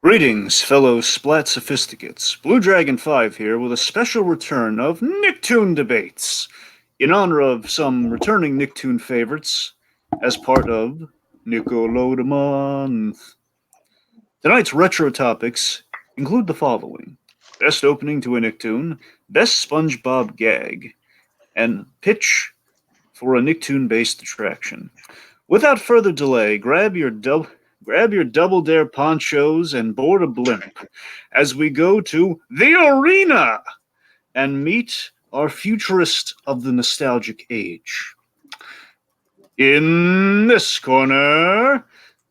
Greetings, fellow Splat Sophisticates. Blue Dragon 5 here with a special return of NickToon debates in honor of some returning NickToon favorites as part of Nickelodeon Month. Tonight's retro topics include the following: best opening to a NickToon, best Spongebob gag, and pitch for a NickToon-based attraction. Without further delay, grab your Double Dare ponchos and board a blimp as we go to the arena and meet our futurist of the nostalgic age. In this corner,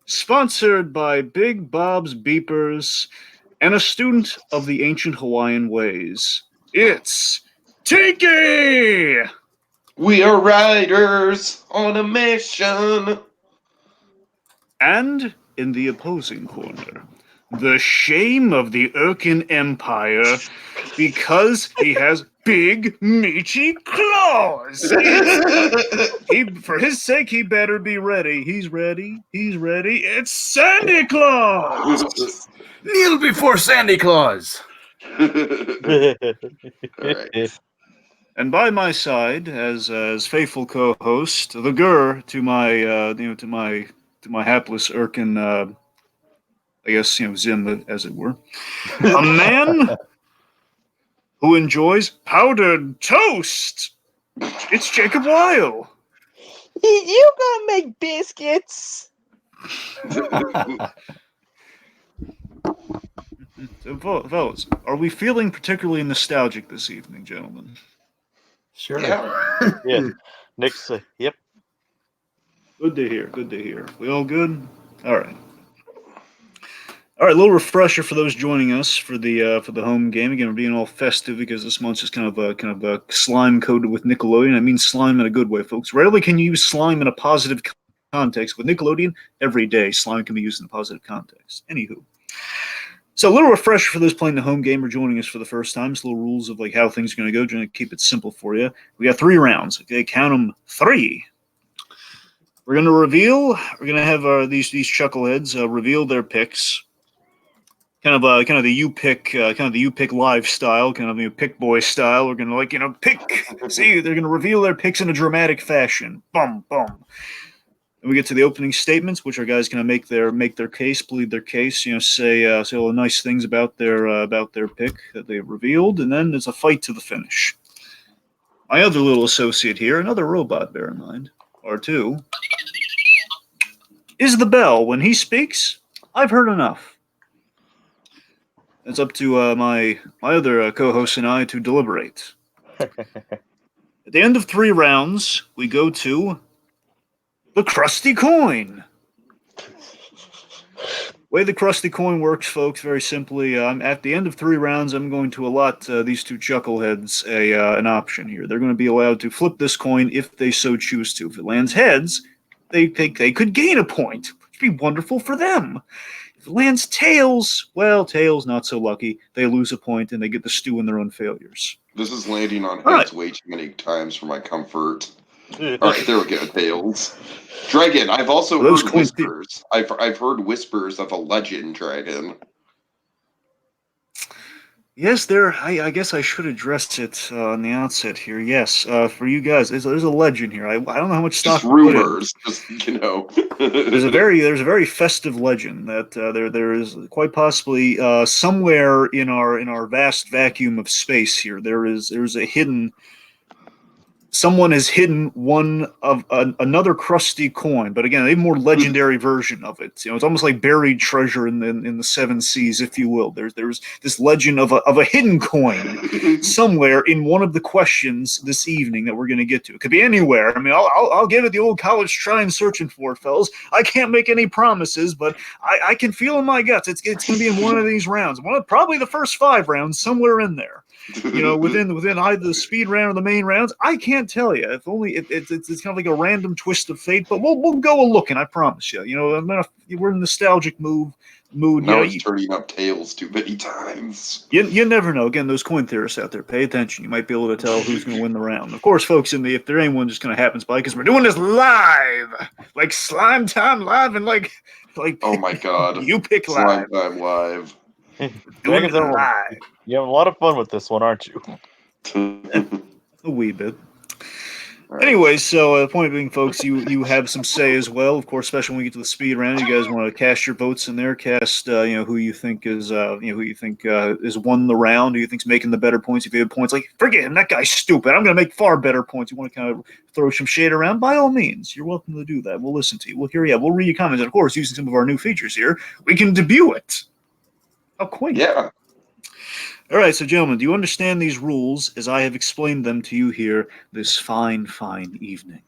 sponsored by Big Bob's Beepers and a student of the ancient Hawaiian ways, it's Tiki! We are riders on a mission. And in the opposing corner, the shame of the Urkin Empire because he has big, meaty claws. For his sake, he better be ready. He's ready. He's ready. It's SandyClaws! Kneel before SandyClaws! Right. And by my side, as faithful co-host, the Gur to my to my hapless Urkin, I guess, Zim, as it were. A man who enjoys powdered toast. It's Jacob Weil. You gonna make biscuits? So, fellas, are we feeling particularly nostalgic this evening, gentlemen? Sure. Yeah. Yeah. Nick's, yep. Good to hear. Good to hear. We all good? All right. All right. A little refresher for those joining us for the home game. Again, we're being all festive because this month's just kind of slime coated with Nickelodeon. I mean slime in a good way, folks. Rarely can you use slime in a positive context. With Nickelodeon, every day slime can be used in a positive context. Anywho. So a little refresher for those playing the home game or joining us for the first time. Just little rules of like how things are going to go. Trying to keep it simple for you. We got 3 rounds. Okay, count them 3. We're going to reveal. We're going to have these chuckleheads reveal their picks. Kind of the you pick live style, kind of the pick boy style. We're going to pick. See, they're going to reveal their picks in a dramatic fashion. Bum bum. And we get to the opening statements, which our guys going to make their case, plead their case. Say all the nice things about their pick that they've revealed, and then there's a fight to the finish. My other little associate here, another robot, bear in mind, R2, is the bell. When he speaks, I've heard enough. It's up to my other co-host and I to deliberate. At the end of 3 rounds, we go to the Krusty Coin. The way the Krusty Coin works, folks, very simply, at the end of 3 rounds, I'm going to allot these 2 chuckleheads an option here. They're going to be allowed to flip this coin if they so choose to. If it lands heads, they could gain a point, which would be wonderful for them. If it lands tails, well, tails not so lucky. They lose a point and they get to stew in their own failures. This is landing on heads way too many times for my comfort. All right, there we go. Tails. Dragon. I've also heard whispers. I've heard whispers of a legend dragon. Yes, I guess I should address it on the outset here. Yes, for you guys, there's a legend here. I don't know how much stock. Just rumors. Just There's a very festive legend that there is quite possibly somewhere in our vast vacuum of space here. There's a hidden. Someone has hidden one of another Krusty Coin, but again, a more legendary version of it. It's almost like buried treasure in the 7 seas, if you will. There's this legend of a hidden coin somewhere in one of the questions this evening that we're going to get to. It could be anywhere. I mean, I'll give it the old college try and searching for it, fellas. I can't make any promises, but I can feel in my guts it's going to be in one of these rounds. Probably the first 5 rounds, somewhere in there. within either the speed round or the main rounds, I can't tell you. If only it's kind of like a random twist of fate, but we'll go a looking. I promise you. We're in a nostalgic mood. No, it's turning up tails too many times. You never know. Again, those coin theorists out there, pay attention. You might be able to tell who's going to win the round. Of course, folks, if there anyone just kind of happens by, because we're doing this live, like Slime Time Live, and like oh my god, you pick Slime live. Time Live. Doing it live. You're having a lot of fun with this one, aren't you? A wee bit. Right. Anyway, so the point being, folks, you have some say as well. Of course, especially when we get to the speed round, you guys want to cast your votes in there. Cast, who you think is is won the round. Who you think's making the better points? If you have points like, forget him, that guy's stupid. I'm going to make far better points. You want to kind of throw some shade around? By all means, you're welcome to do that. We'll listen to you. We'll hear you. We'll read your comments, and of course, using some of our new features here, we can debut it. How quaint! Yeah. All right, so gentlemen, do you understand these rules as I have explained them to you here this fine, fine evening?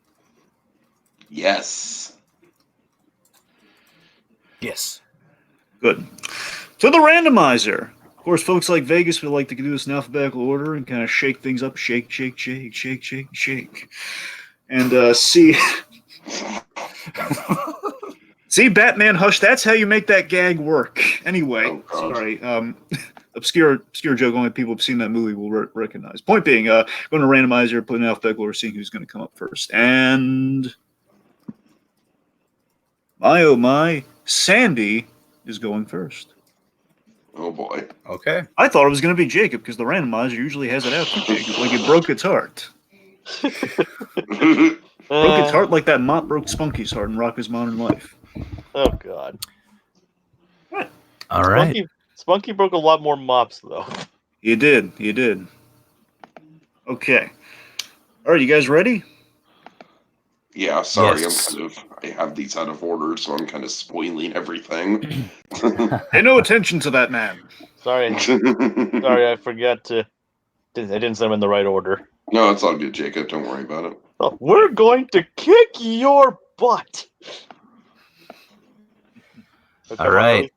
Yes. Yes. Good. So the randomizer. Of course, folks like Vegas would like to do this in alphabetical order and kind of shake things up. Shake, shake, shake, shake, shake, shake. And see... See, Batman Hush, that's how you make that gag work. Anyway, sorry. Obscure joke, only people who've seen that movie will recognize. Point being, going to randomizer, put in alphabetical order, seeing who's going to come up first. And my oh my, Sandy is going first. Oh boy. Okay. I thought it was going to be Jacob because the randomizer usually has it out for Jacob, like it broke its heart. Broke its heart like that mop broke Spunky's heart in Rocko's Modern Life. Oh God. All right. Spunky broke a lot more mops though. You did. Okay. All right, you guys ready? Yeah, sorry, Yes. I have these out of order, so I'm kind of spoiling everything. Pay no attention to that man. Sorry, I forgot to. I didn't send them in the right order. No, it's all good, Jacob. Don't worry about it. Oh, we're going to kick your butt. Okay, All right.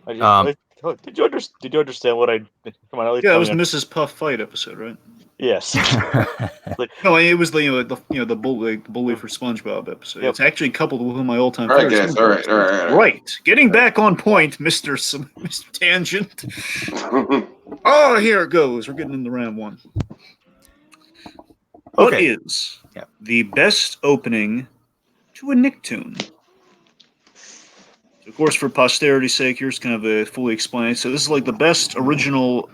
Did you understand what I? Come on, at least Yeah, that tell was me. Mrs. Puff fight episode, right? Yes. No, it was the bully for SpongeBob episode. Yep. It's actually coupled with one of my all-time All right, favorite guys. SpongeBob All right. episodes. Right. Getting back on point, Mr. Tangent. Oh, here it goes. We're getting into round one. What is the best opening to a NickToon? So, of course, for posterity's sake, here's kind of a fully explained. So this is like the best original.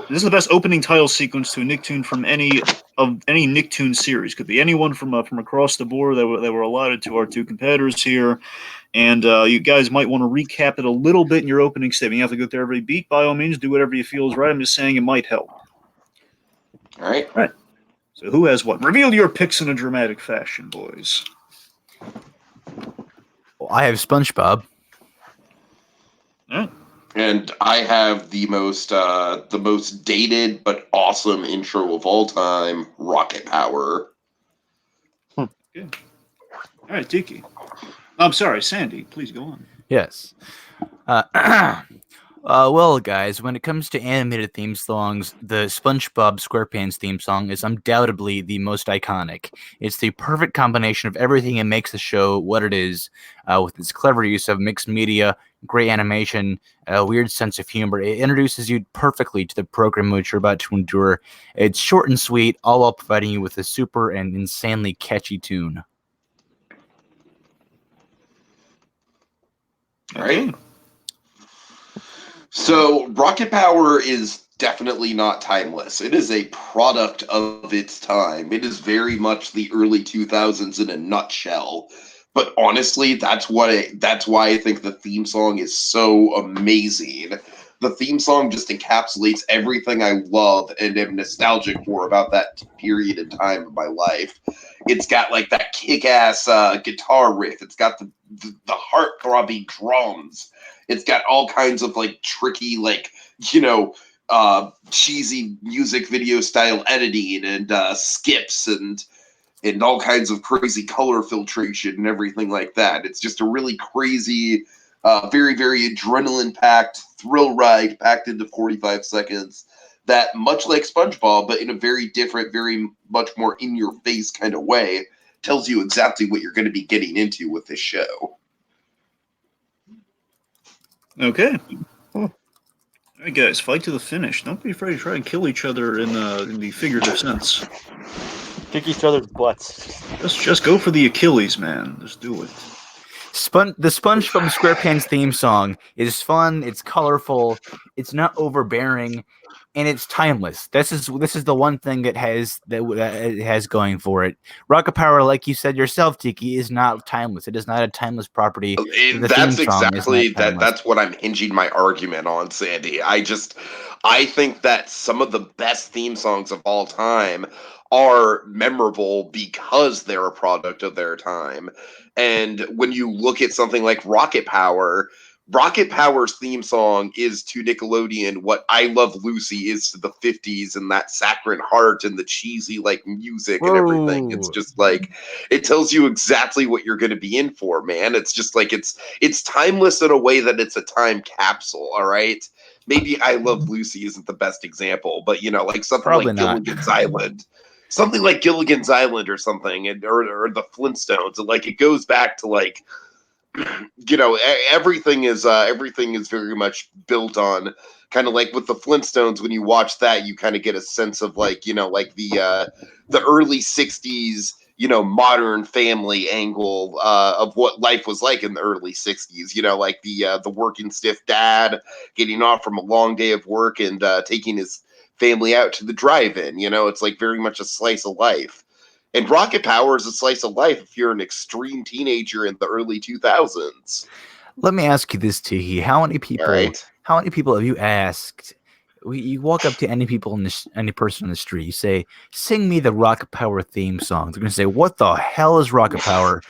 This is the best opening title sequence to a NickToon from any NickToon series. Could be anyone from across the board that were allotted to our two competitors here. And you guys might want to recap it a little bit in your opening statement. You have to go through every beat. By all means, do whatever you feel is right. I'm just saying it might help. All right. So who has what? Reveal your picks in a dramatic fashion, boys. Well, I have SpongeBob. All right. And I have the most dated but awesome intro of all time, Rocket Power. Good. All right, Tiki. I'm sorry, Sandy. Please go on. Yes. Well, guys, when it comes to animated theme songs, the SpongeBob SquarePants theme song is undoubtedly the most iconic. It's the perfect combination of everything that makes the show what it is, with its clever use of mixed media, great animation, a weird sense of humor. It introduces you perfectly to the program which you're about to endure. It's short and sweet, all while providing you with a super and insanely catchy tune. All right. So, Rocket Power is definitely not timeless. It is a product of its time. It is very much the early 2000s in a nutshell. But honestly, that's why I think the theme song is so amazing. The theme song just encapsulates everything I love and am nostalgic for about that period in time of my life. It's got like that kick-ass guitar riff. It's got the heart-throbbing drums. It's got all kinds of like tricky, like, cheesy music video style editing and skips and all kinds of crazy color filtration and everything like that. It's just a really crazy, very, very adrenaline-packed thrill ride packed into 45 seconds that, much like SpongeBob, but in a very different, very much more in your face kind of way, tells you exactly what you're going to be getting into with this show. Okay. All right, guys, fight to the finish. Don't be afraid to try and kill each other in the figurative sense. Kick each other's butts. Just go for the Achilles, man. Just do it. The SpongeBob SquarePants theme song is fun. It's colorful. It's not overbearing, and it's timeless. This is the one thing it has it has going for it. Rocket Power, like you said yourself, Tiki, is not timeless. It is not a timeless property. The That's theme song is exactly not timeless. that's what I'm hinging my argument on, Sandy. I think that some of the best theme songs of all time are memorable because they're a product of their time. And when you look at something like Rocket Power's theme song is to Nickelodeon what I Love Lucy is to the 50s, and that saccharine heart and the cheesy like music and everything. It's Whoa. just like, it tells you exactly what you're going to be in for, man. It's just like, it's timeless in a way that it's a time capsule. All right. Maybe I Love Lucy isn't the best example, but you know, like something Probably like not. Gilligan's Island. Something like Gilligan's Island or something, or the Flintstones. And like, it goes back to like, you know, everything is very much built on kind of like with the Flintstones. When you watch that, you kind of get a sense of like, you know, like the early 60s, you know, Modern Family angle of what life was like in the early 60s, you know, like the working stiff dad getting off from a long day of work and taking his family out to the drive-in. You know, it's like very much a slice of life. And Rocket Power is a slice of life if you're an extreme teenager in the early 2000s. Let me ask you this, Tiki. How many All people? right. How many people have you asked? You walk up to any people in any person on the street. You say, "Sing me the Rocket Power theme song." They're gonna say, "What the hell is Rocket Power?"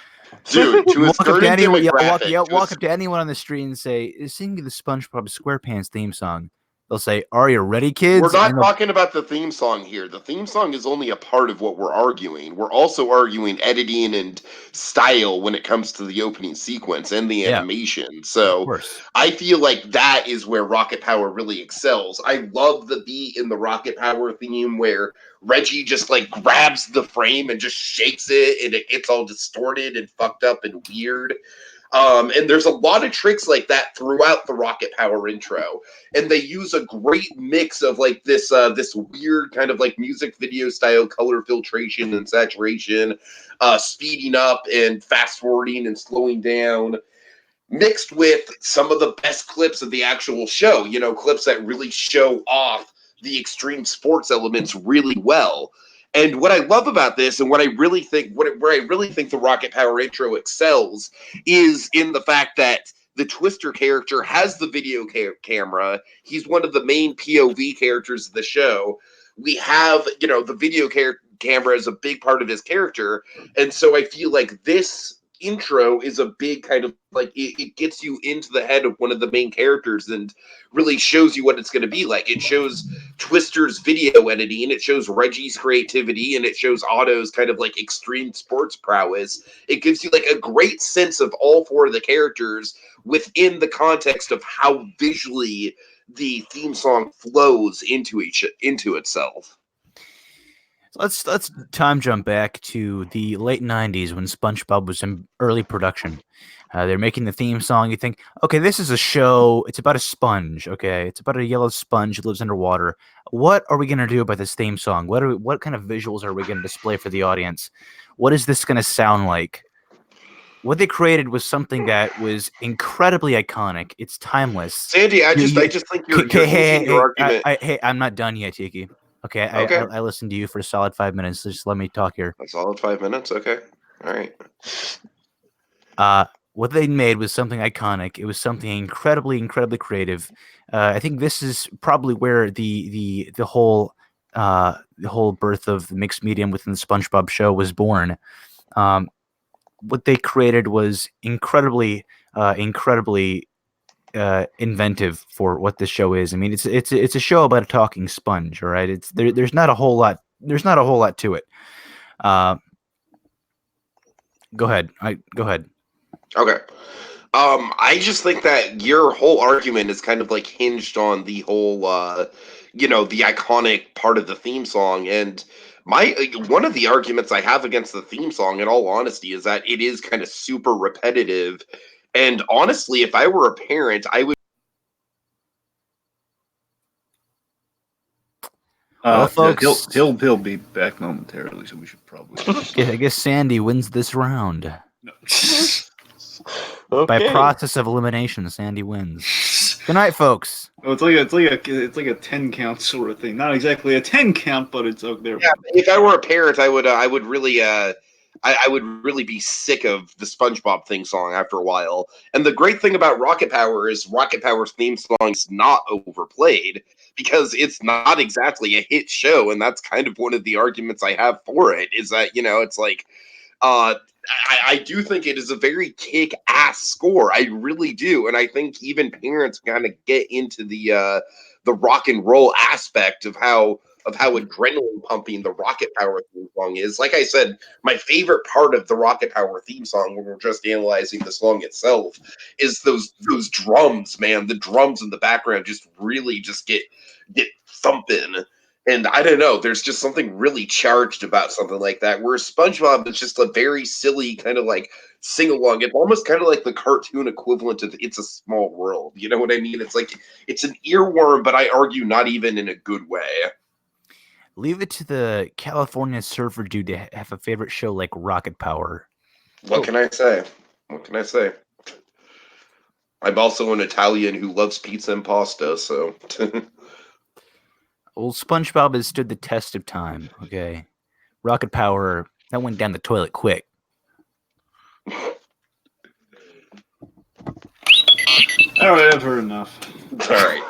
Dude, to You a walk up to certain anyone. demographic, Walk up to anyone on the street and say, "Sing me the SpongeBob SquarePants theme song." They'll say, "Are you ready, kids?" we're not And talking about the theme song here. The theme song is only a part of what we're arguing. We're also arguing editing and style when it comes to the opening sequence and the yeah, animation. of So course. I feel like that is where Rocket Power really excels. I love the beat in the Rocket Power theme where Reggie just like grabs the frame and just shakes it and it gets all distorted and fucked up and weird. And there's a lot of tricks like that throughout the Rocket Power intro, and they use a great mix of like this weird kind of like music video style color filtration and saturation, speeding up and fast forwarding and slowing down, mixed with some of the best clips of the actual show. You know, clips that really show off the extreme sports elements really well. And what I love about this, and what I really think, where I really think the Rocket Power intro excels, is in the fact that the Twister character has the video camera. He's one of the main POV characters of the show. We have, you know, the video camera is a big part of his character, and so I feel like this intro is a big kind of like it gets you into the head of one of the main characters and really shows you what it's going to be like. It shows Twister's video editing, it shows Reggie's creativity, and it shows Otto's kind of like extreme sports prowess. It gives you like a great sense of all four of the characters within the context of how visually the theme song flows into itself. Let's time jump back to the late '90s when SpongeBob was in early production. They're making the theme song. You think, okay, this is a show. It's about a sponge. Okay, it's about a yellow sponge that lives underwater. What are we gonna do about this theme song? What kind of visuals are we gonna display for the audience? What is this gonna sound like? What they created was something that was incredibly iconic. It's timeless. Sandy, I just think you're hinging your argument. Hey, I'm not done yet, Tiki. Okay, Okay. I listened to you for a solid 5 minutes. Just let me talk here. A solid 5 minutes. Okay. All right. What they made was something iconic. It was something incredibly creative. I think this is probably where the whole birth of the mixed medium within the SpongeBob show was born. What they created was incredibly inventive for what this show is. I mean, it's a show about a talking sponge. All right, there's not a whole lot. There's not a whole lot to it. Go ahead. Go ahead. Okay. I just think that your whole argument is kind of like hinged on the whole the iconic part of the theme song. And one of the arguments I have against the theme song, in all honesty, is that it is kind of super repetitive. And honestly, if I were a parent, I would. Well, folks, he'll be back momentarily, so we should probably. I guess Sandy wins this round. No. By Okay. process of elimination, Sandy wins. Good night, folks. Oh, it's like a 10 count sort of thing. Not exactly a 10 count, but it's there. Yeah, if I were a parent, I would really I would really be sick of the SpongeBob theme song after a while. And the great thing about Rocket Power is Rocket Power's theme song is not overplayed because it's not exactly a hit show, and that's kind of one of the arguments I have for it. Is that it's like. I do think it is a very kick-ass score. I really do, and I think even parents kind of get into the rock and roll aspect of how adrenaline pumping the Rocket Power theme song is. Like I said, my favorite part of the Rocket Power theme song, when we're just analyzing the song itself, is those drums, man. The drums in the background just really just get thumping. And I don't know, there's just something really charged about something like that. Whereas SpongeBob is just a very silly kind of like sing along. It's almost kind of like the cartoon equivalent of It's a Small World. You know what I mean? It's like it's an earworm, but I argue not even in a good way. Leave it to the California surfer dude to have a favorite show like Rocket Power. What can I say? What can I say? I'm also an Italian who loves pizza and pasta, so. Well, SpongeBob has stood the test of time, okay? Rocket Power, that went down the toilet quick. All right, I've heard enough. All right.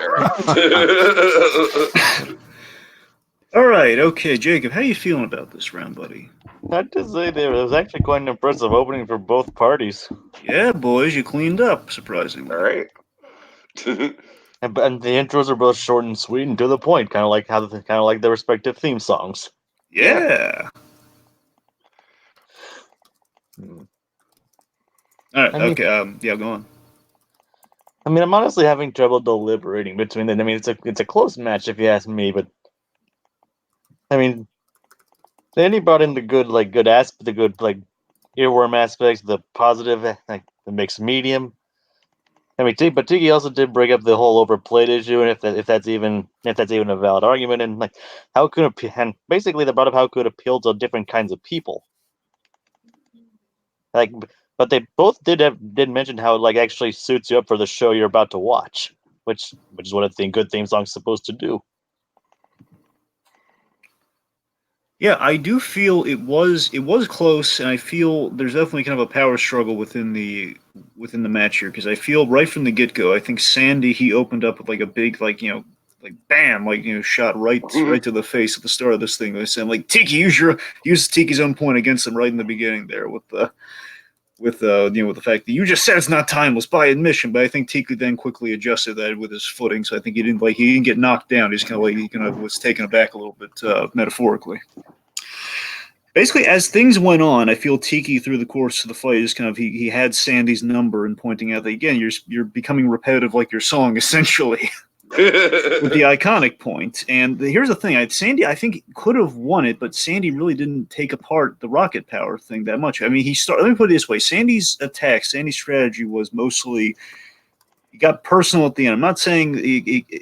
All right, okay, Jacob, how you feeling about this round, buddy? I have to say, it was actually quite an impressive opening for both parties. Yeah, boys, you cleaned up, surprisingly. All right. And the intros are both short and sweet and to the point, kind of like their respective theme songs. Yeah. All right, okay, yeah, go on. I mean, I'm honestly having trouble deliberating between them. I mean, it's a close match if you ask me, but I mean, Sandy brought in the good aspect, the good earworm aspects, the positive, like the mixed medium. I mean, but Tiki also did bring up the whole overplayed issue, and if that's even a valid argument, and like and basically they brought up how it could appeal to different kinds of people. Like, but they both did mention how it actually suits you up for the show you're about to watch, which is what a good theme song's supposed to do. Yeah, I do feel it was close, and I feel there's definitely kind of a power struggle within the match here because I feel right from the get go, I think Sandy he opened up with like a big bam shot right to the face at the start of this thing. They said Tiki use Tiki's own point against him right in the beginning there with the fact that you just said it's not timeless by admission, but I think Tiki then quickly adjusted that with his footing, so I think he didn't get knocked down. He's he was taken aback a little bit metaphorically. Basically, as things went on, I feel Tiki through the course of the fight is he had Sandy's number and pointing out that again you're becoming repetitive like your song essentially. With the iconic point. And here's the thing. Sandy, I think, could have won it, but Sandy really didn't take apart the Rocket Power thing that much. I mean, let me put it this way. Sandy's strategy was mostly he got personal at the end. I'm not saying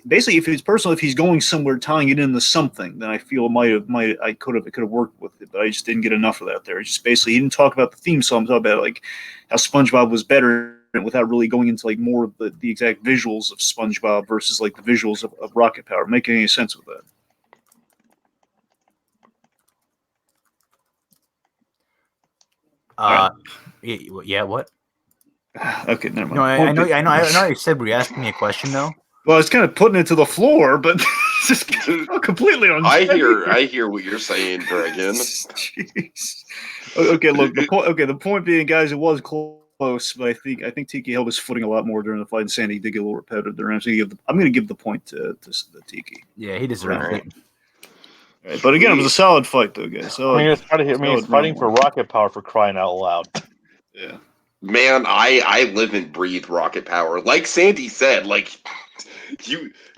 basically if it's personal, if he's going somewhere tying it into something, then I feel it could have worked with it, but I just didn't get enough of that there. It's just basically he didn't talk about the theme song, talk about how SpongeBob was better without really going into more of the exact visuals of SpongeBob versus the visuals of Rocket Power. Making any sense with that? Yeah, what? Okay, never mind. No, I know. You said, were you asking me a question though? Well, I was kind of putting it to the floor, but just completely on. I hear what you're saying, Dragon. Jeez. Okay, look. The point being, guys, it was close, but I think Tiki held his footing a lot more during the fight, and Sandy did get a little repetitive there. I'm going to give the point to the Tiki. Yeah, he deserves it. Right, but again, it was a solid fight, though, guys. It's fighting for Rocket Power, for crying out loud. Yeah. Man, I live and breathe Rocket Power. Like Sandy said,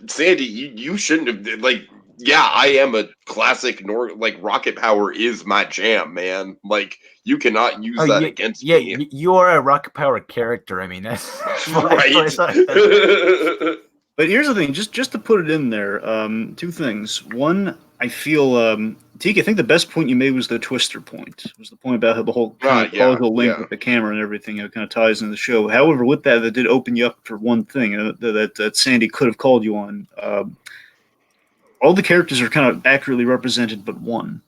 Sandy, you shouldn't have like. Yeah, I am a classic. Like Rocket Power is my jam, man. Like you cannot use that against me, you are a Rocket Power character. I mean, that's right? I said that. But here's the thing, just to put it in there, two things. One, I feel, Tiki, I think the best point you made was the twister point. It was the point about how the whole kind of causal link with the camera and everything, kind of ties into the show. However, with that, that did open you up for one thing that Sandy could have called you on. All the characters are kind of accurately represented, but one.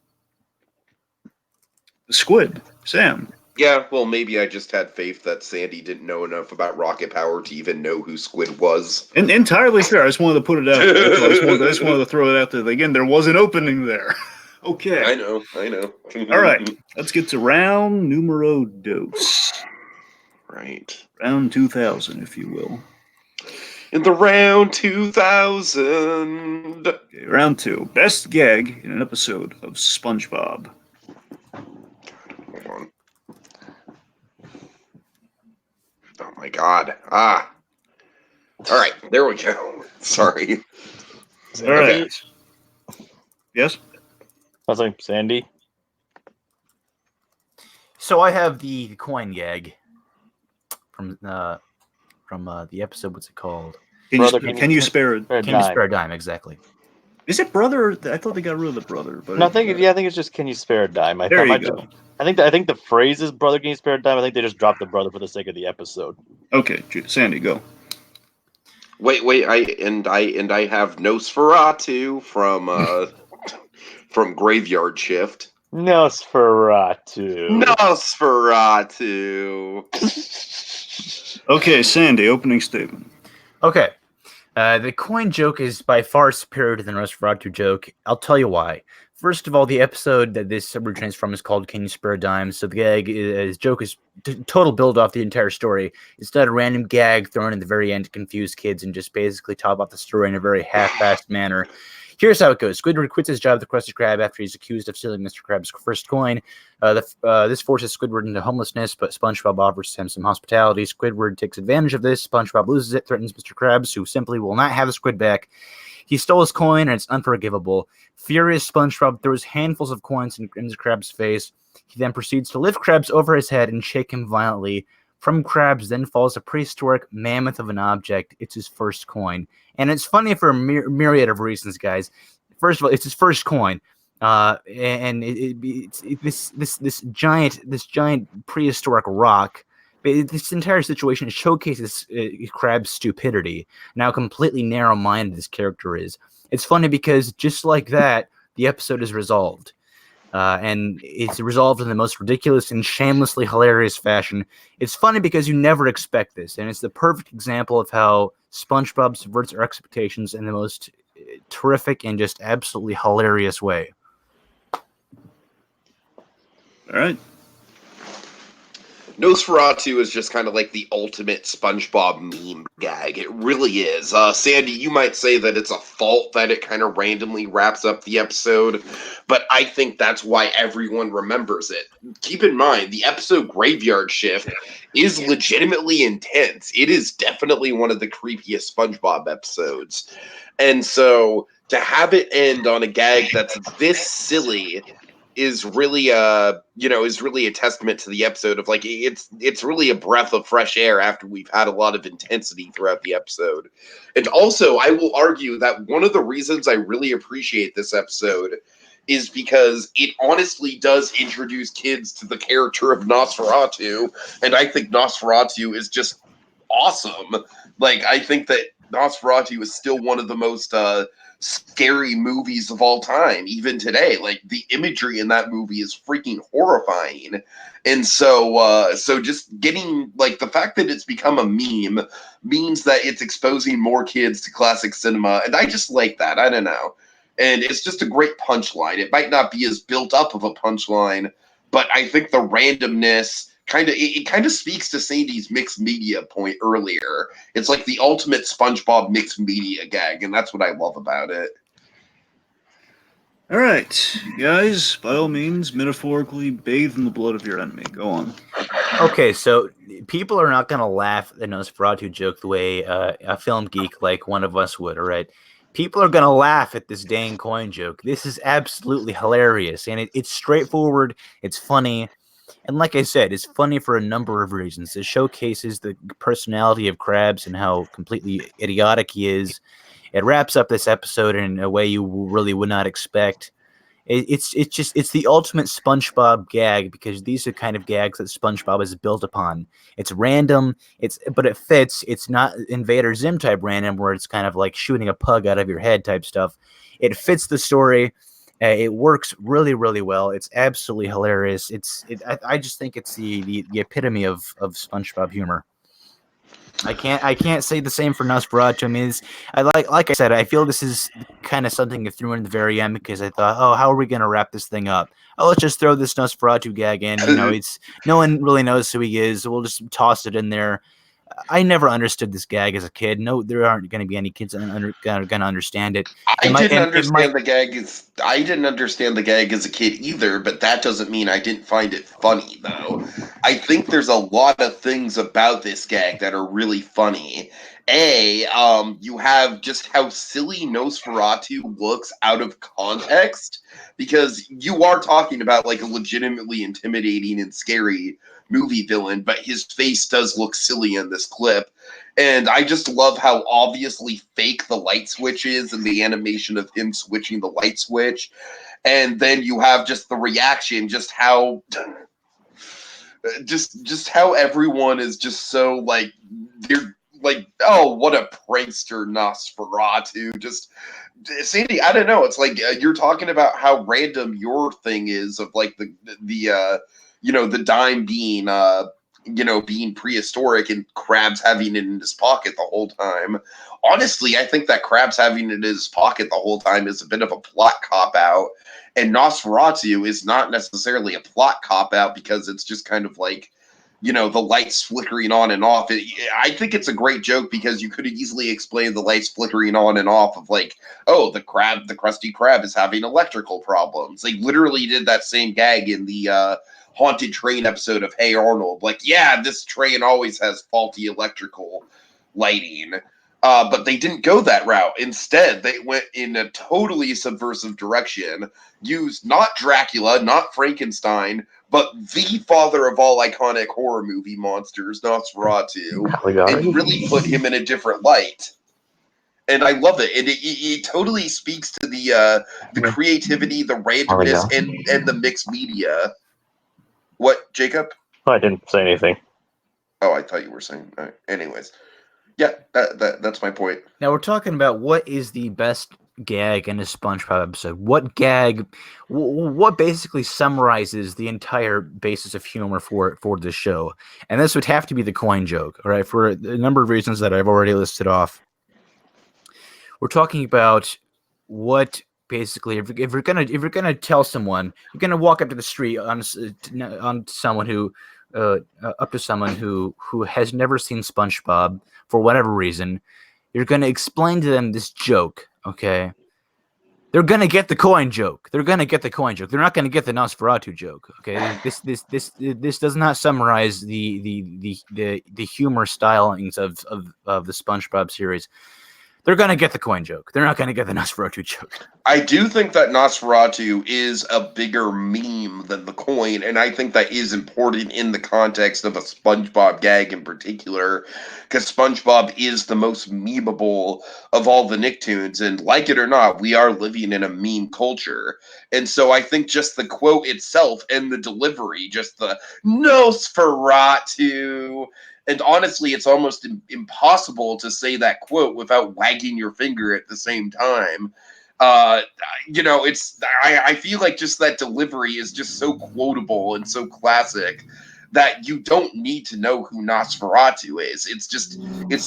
The squid, Sam. Yeah, well, maybe I just had faith that Sandy didn't know enough about Rocket Power to even know who Squid was. And entirely fair. I just wanted to put it out there. I just wanted to throw it out there. Again, there was an opening there. Okay. I know. All right. Let's get to round numero dos. Right. Round 2000, if you will. In the round 2000. Okay, round 2. Best gag in an episode of Spongebob. Hold on. Oh my god. All right, there we go. Sorry. All right. Yes? I was like, Sandy? So I have the coin gag from the episode. What's it called? Can you spare it? Can you spare a dime? Exactly. Is it brother? I thought they got rid of the brother. But no, I think it's just can you spare a dime. I think the phrase is brother, can you spare a dime? I think they just dropped the brother for the sake of the episode. Okay, Sandy, go. Wait, I have Nosferatu from Graveyard Shift. Nosferatu. Okay, Sandy, opening statement. Okay. The coin joke is by far superior to the Nosferatu joke. I'll tell you why. First of all, the episode that this originates from is called Can You Spare a Dime? So the gag is joke is total build off the entire story. It's not a random gag thrown in the very end to confuse kids and just basically top off the story in a very half-assed manner. Here's how it goes. Squidward quits his job at the Krusty Krab after he's accused of stealing Mr. Krabs' first coin. This forces Squidward into homelessness, but SpongeBob offers him some hospitality. Squidward takes advantage of this. SpongeBob loses it, threatens Mr. Krabs, who simply will not have the squid back. He stole his coin, and it's unforgivable. Furious, SpongeBob throws handfuls of coins in Mr. Krabs' face. He then proceeds to lift Krabs over his head and shake him violently. From Krabs then falls a prehistoric mammoth of an object. It's his first coin. And it's funny for a myriad of reasons, guys. First of all, it's his first coin. And this giant prehistoric rock. This entire situation showcases Krabs' stupidity, and how completely narrow-minded this character is. It's funny because just like that, the episode is resolved. And it's resolved in the most ridiculous and shamelessly hilarious fashion. It's funny because you never expect this, and it's the perfect example of how SpongeBob subverts our expectations in the most terrific and just absolutely hilarious way. All right. Nosferatu is just kind of like the ultimate SpongeBob meme gag. It really is. Sandy, you might say that it's a fault that it kind of randomly wraps up the episode, but I think that's why everyone remembers it. Keep in mind, the episode Graveyard Shift is legitimately intense. It is definitely one of the creepiest SpongeBob episodes. And so to have it end on a gag that's this silly is really a testament to the episode of like it's really a breath of fresh air after we've had a lot of intensity throughout the episode. And also I will argue that one of the reasons I really appreciate this episode is because it honestly does introduce kids to the character of Nosferatu, and I think Nosferatu is just awesome. Like I think that Nosferatu is still one of the most scary movies of all time, even today. Like the imagery in that movie is freaking horrifying. And so just getting like the fact that it's become a meme means that it's exposing more kids to classic cinema, and I just like that. I don't know. And it's just a great punchline. It might not be as built up of a punchline, but I think the randomness kind of speaks to Sandy's mixed media point earlier. It's like the ultimate SpongeBob mixed media gag, and that's what I love about it. All right, guys. By all means, metaphorically bathe in the blood of your enemy. Go on. Okay, so people are not gonna laugh at the Nosferatu joke the way a film geek like one of us would. All right, people are gonna laugh at this dang coin joke. This is absolutely hilarious, and it's straightforward. It's funny. And like I said, it's funny for a number of reasons. It showcases the personality of Krabs and how completely idiotic he is. It wraps up this episode in a way you really would not expect. It's the ultimate SpongeBob gag because these are kind of gags that SpongeBob is built upon. It's random, but it fits. It's not Invader Zim type random where it's kind of like shooting a pug out of your head type stuff. It fits the story. It works really, really well. It's absolutely hilarious. I just think it's the epitome of SpongeBob humor. I can't say the same for Nosferatu. I mean, like I said, I feel this is kind of something you threw in the very end because I thought, oh, how are we gonna wrap this thing up? Oh, let's just throw this Nosferatu gag in. You know, it's no one really knows who he is. So we'll just toss it in there. I never understood this gag as a kid. No, there aren't going to be any kids going to understand it. I didn't understand the gag as a kid either, but that doesn't mean I didn't find it funny though. I think there's a lot of things about this gag that are really funny. You have just how silly Nosferatu looks out of context because you are talking about like a legitimately intimidating and scary movie villain, but his face does look silly in this clip. And I just love how obviously fake the light switch is and the animation of him switching the light switch. And then you have just the reaction, just how how everyone is just so like they're like, oh, what a prankster Nosferatu. Just Sandy, I don't know. It's like you're talking about how random your thing is of like the dime being being prehistoric and Krabs having it in his pocket the whole time. Honestly, I think that Krabs having it in his pocket the whole time is a bit of a plot cop out. And Nosferatu is not necessarily a plot cop out because it's just kind of like, the lights flickering on and off. I think it's a great joke because you could have easily explained the lights flickering on and off of like, oh, the Krusty Krab is having electrical problems. They literally did that same gag in the haunted train episode of Hey Arnold. Like, yeah, this train always has faulty electrical lighting. But they didn't go that route. Instead, they went in a totally subversive direction, used not Dracula, not Frankenstein, but the father of all iconic horror movie monsters, Nosferatu, and really put him in a different light. And I love it. And it totally speaks to the creativity, the randomness, and the mixed media. What, Jacob? I didn't say anything. Oh, I thought you were saying. Anyways. Yeah, that's my point. Now we're talking about what is the best gag in a SpongeBob episode. What gag? What basically summarizes the entire basis of humor for the show? And this would have to be the coin joke, all right? For a number of reasons that I've already listed off. We're talking about what basically if you're gonna tell someone, you're gonna walk up to the street on someone who. Up to someone who has never seen SpongeBob for whatever reason, you're going to explain to them this joke, okay? They're going to get the coin joke. They're going to get the coin joke. They're not going to get the Nosferatu joke, okay? This does not summarize the humor stylings of the SpongeBob series. They're going to get the coin joke. They're not going to get the Nosferatu joke. I do think that Nosferatu is a bigger meme than the coin, and I think that is important in the context of a SpongeBob gag in particular, because SpongeBob is the most memeable of all the NickToons, and like it or not, we are living in a meme culture. And so I think just the quote itself and the delivery, just the Nosferatu, and honestly, it's almost impossible to say that quote without wagging your finger at the same time. I feel like just that delivery is just so quotable and so classic that you don't need to know who Nosferatu is. It's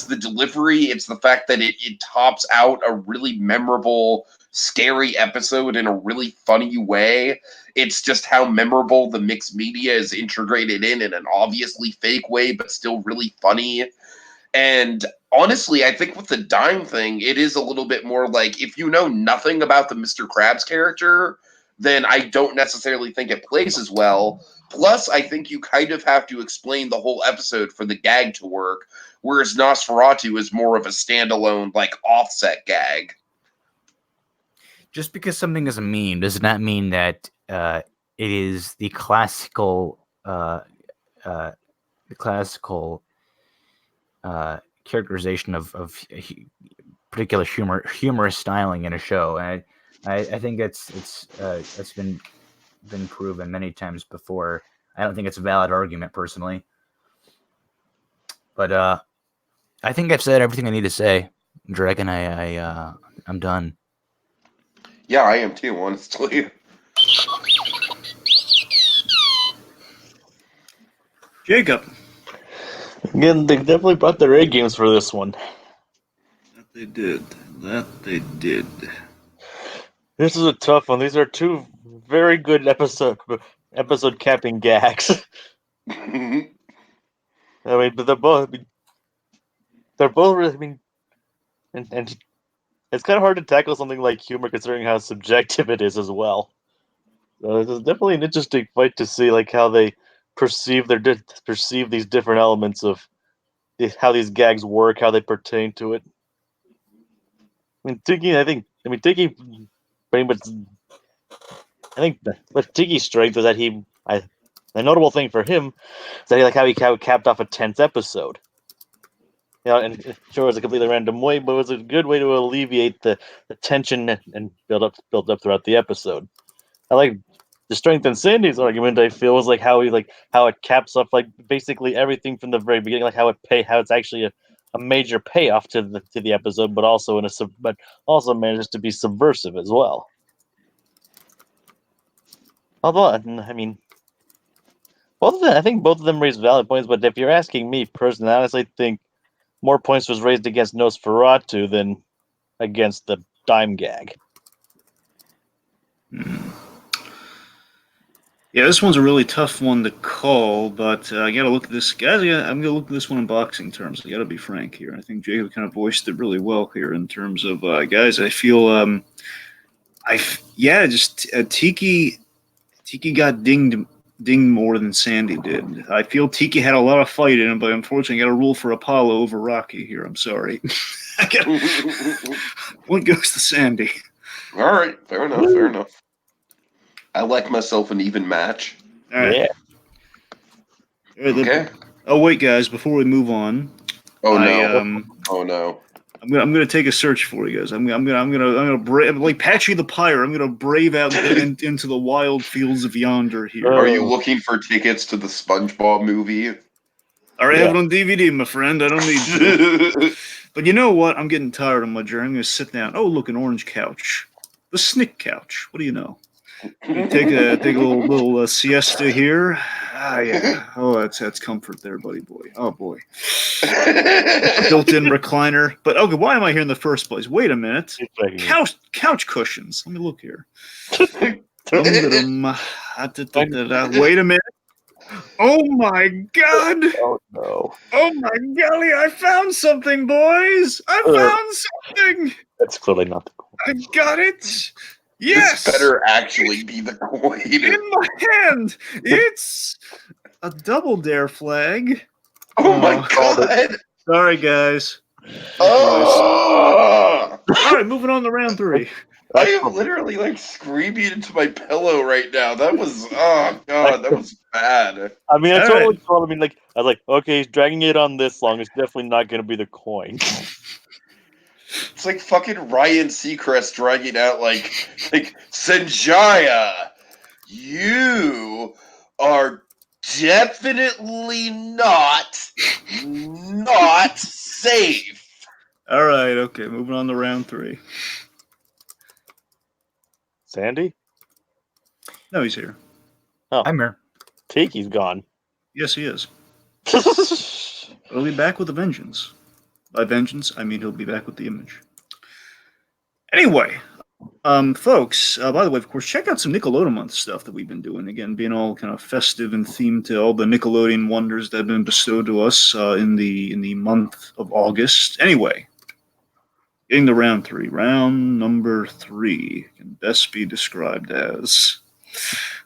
the delivery. It's the fact that it tops out a really memorable, scary episode in a really funny way. It's just how memorable the mixed media is integrated in an obviously fake way, but still really funny. And honestly, I think with the dime thing, it is a little bit more like if you know nothing about the Mr. Krabs character, then I don't necessarily think it plays as well. Plus, I think you kind of have to explain the whole episode for the gag to work, whereas Nosferatu is more of a standalone, like, offset gag. Just because something is a meme does not mean that it is the classical characterization of particular humorous styling in a show. And I think it's been proven many times before. I don't think it's a valid argument personally, but I think I've said everything I need to say. Dragon, I'm done. Yeah, I am too, honestly. Jacob. Again, they definitely brought their A games for this one. That they did. That they did. This is a tough one. These are two very good episode capping gags. I mean, but they're both. They're both really. I mean, and it's kind of hard to tackle something like humor considering how subjective it is as well. So it's definitely an interesting fight to see, like how they perceive these different elements of how these gags work, how they pertain to it. I mean, Tiki pretty much. I think what Tiki's strength is that the notable thing for him is that how he capped off a 10th episode. You know, and sure, it's a completely random way, but it was a good way to alleviate the tension and build up throughout the episode. I like the strength in Sandy's argument. I feel was like how it caps off like basically everything from the very beginning, like how it's actually a major payoff to the episode, but also but also manages to be subversive as well. Although I mean, I think both of them raise valid points. But if you're asking me personally, I honestly think more points was raised against Nosferatu than against the dime gag. Yeah, this one's a really tough one to call, but I got to look at this. Guys, I'm going to look at this one in boxing terms. I got to be frank here. I think Jacob kind of voiced it really well here in terms of, guys, I feel, Tiki got dinged more than Sandy did. I feel Tiki had a lot of fight in him, but unfortunately, I got to rule for Apollo over Rocky here. I'm sorry. One goes to Sandy. All right, fair enough. I like myself an even match. All right. Yeah. Okay. Oh wait, guys! Before we move on, Oh no. I'm gonna take a search for you guys. I'm gonna brave like Patchy the Pirate. I'm gonna brave out into the wild fields of yonder here. Are you looking for tickets to the SpongeBob movie? I already have it on DVD, my friend. I don't need to. But you know what? I'm getting tired of my journey. I'm gonna sit down. Oh, look, an orange couch. The Snick couch. What do you know? Take a little siesta here. Ah, yeah. Oh, that's comfort there, buddy boy. Oh boy. Built-in recliner. But okay, why am I here in the first place? Wait a minute. Couch cushions. Let me look here. Wait a minute. Oh my god! Oh no! Oh my golly! I found something, boys! I found something. That's clearly not the coin. I got it. Yes! This better actually be the coin. In my hand! It's a double dare flag. Oh my god! Sorry, guys. Oh! Alright, moving on to round 3. I am literally like screaming into my pillow right now. That was that was bad. I mean, I totally told. I mean, like I was like, okay, he's dragging it on this long. It's definitely not going to be the coin. It's like fucking Ryan Seacrest dragging out like Sanjaya. You are definitely not safe. All right, okay, moving on to round 3. Sandy? No, he's here. Oh, I'm here. Tiki's gone. Yes, he is. He'll be back with a vengeance. By vengeance, I mean he'll be back with the image. Anyway, Folks, by the way, of course, check out some Nickelodeon month stuff that we've been doing. Again, being all kind of festive and themed to all the Nickelodeon wonders that have been bestowed to us in the month of August. Anyway, getting to round 3. Round number 3 can best be described as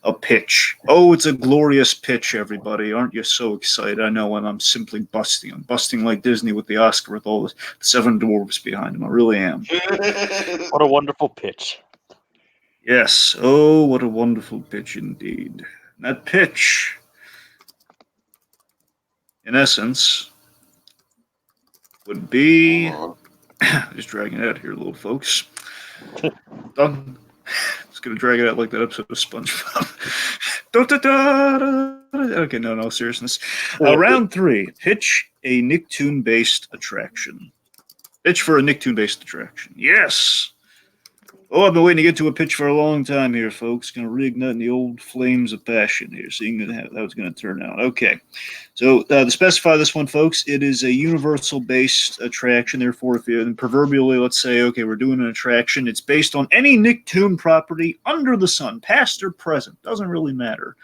a pitch. Oh, it's a glorious pitch, everybody. Aren't you so excited? I know, and I'm simply busting. I'm busting like Disney with the Oscar with all the 7 dwarves behind him. I really am. What a wonderful pitch. Yes. Oh, what a wonderful pitch indeed. That pitch, in essence, would be... Just dragging it out here, little folks. Done. Just gonna drag it out like that episode of SpongeBob. Okay, no seriousness. Round 3. Pitch a NickToon-based attraction. Pitch for a NickToon-based attraction. Yes! Oh, I've been waiting to get to a pitch for a long time here, folks. Gonna reignite the old flames of passion here, seeing how it's gonna turn out. Okay. So, to specify this one, folks, it is a universal-based attraction. Therefore, if you proverbially, let's say, okay, we're doing an attraction, it's based on any Nicktoon property under the sun, past or present. Doesn't really matter.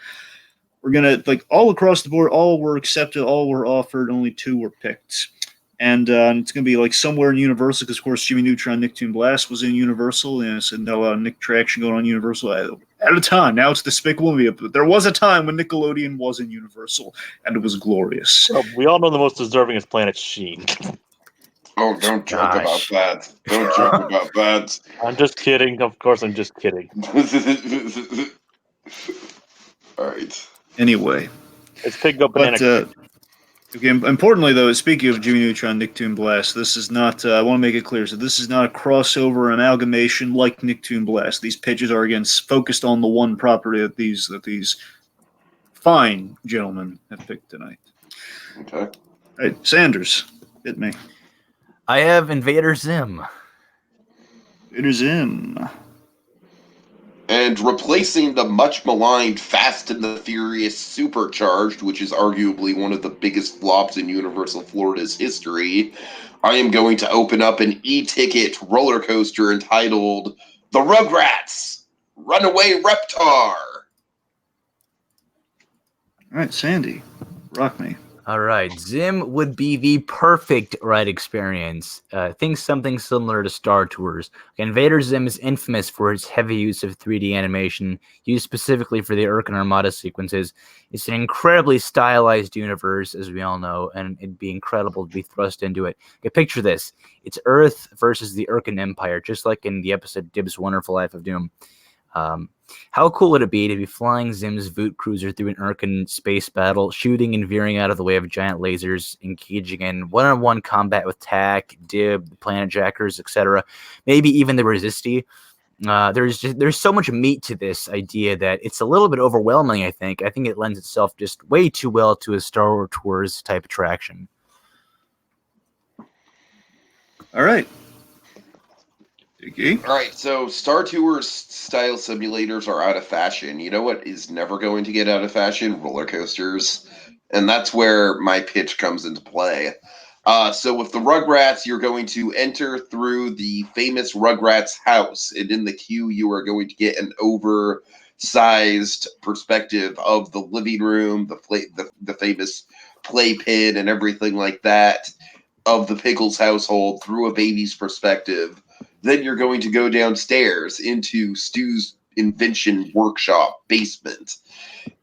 We're gonna, like, all across the board, all were accepted, all were offered, only 2 were picked. And it's going to be like somewhere in Universal, because of course Jimmy Neutron Nicktoon Blast was in Universal, and so not a lot of Nick Traction going on Universal at a time. Now it's Despicable Me, but there was a time when Nickelodeon was in Universal, and it was glorious. Well, we all know the most deserving is Planet Sheen. Oh, don't joke about Gosh. that. Don't joke about that. I'm just kidding. Of course, I'm just kidding. All right. Anyway, It's Pig Go Banana. but okay, importantly though, speaking of Jimmy Neutron Nicktoon Blast, this is not. I want to make it clear. So this is not a crossover amalgamation like Nicktoon Blast. These pitches are again focused on the one property that these fine gentlemen have picked tonight. Okay. All right, Sanders, hit me. I have Invader Zim. It is in. And replacing the much maligned Fast and the Furious Supercharged, which is arguably one of the biggest flops in Universal Florida's history, I am going to open up an e-ticket roller coaster entitled The Rugrats Runaway Reptar. All right, Sandy, rock me. All right, Zim would be the perfect ride experience. Think something similar to Star Tours. Invader Zim is infamous for its heavy use of 3D animation, used specifically for the Urk and Armada sequences. It's an incredibly stylized universe, as we all know, and it'd be incredible to be thrust into it. Okay, picture this. It's Earth versus the Urkan Empire, just like in the episode Dib's Wonderful Life of Doom. How cool would it be to be flying Zim's Voot Cruiser through an Urkan space battle, shooting and veering out of the way of giant lasers, engaging in one-on-one combat with Tak, Dib, the Planet Jackers, etc., maybe even the Resisti? There's so much meat to this idea that it's a little bit overwhelming, I think. I think it lends itself just way too well to a Star Wars Tours type attraction. All right. Tiki? All right, so Star Tours style simulators are out of fashion. You know what is never going to get out of fashion? Roller coasters. And that's where my pitch comes into play. So with the Rugrats, you're going to enter through the famous Rugrats house. And in the queue, you are going to get an oversized perspective of the living room, the famous playpen and everything like that of the Pickles household through a baby's perspective. Then you're going to go downstairs into Stu's invention workshop basement.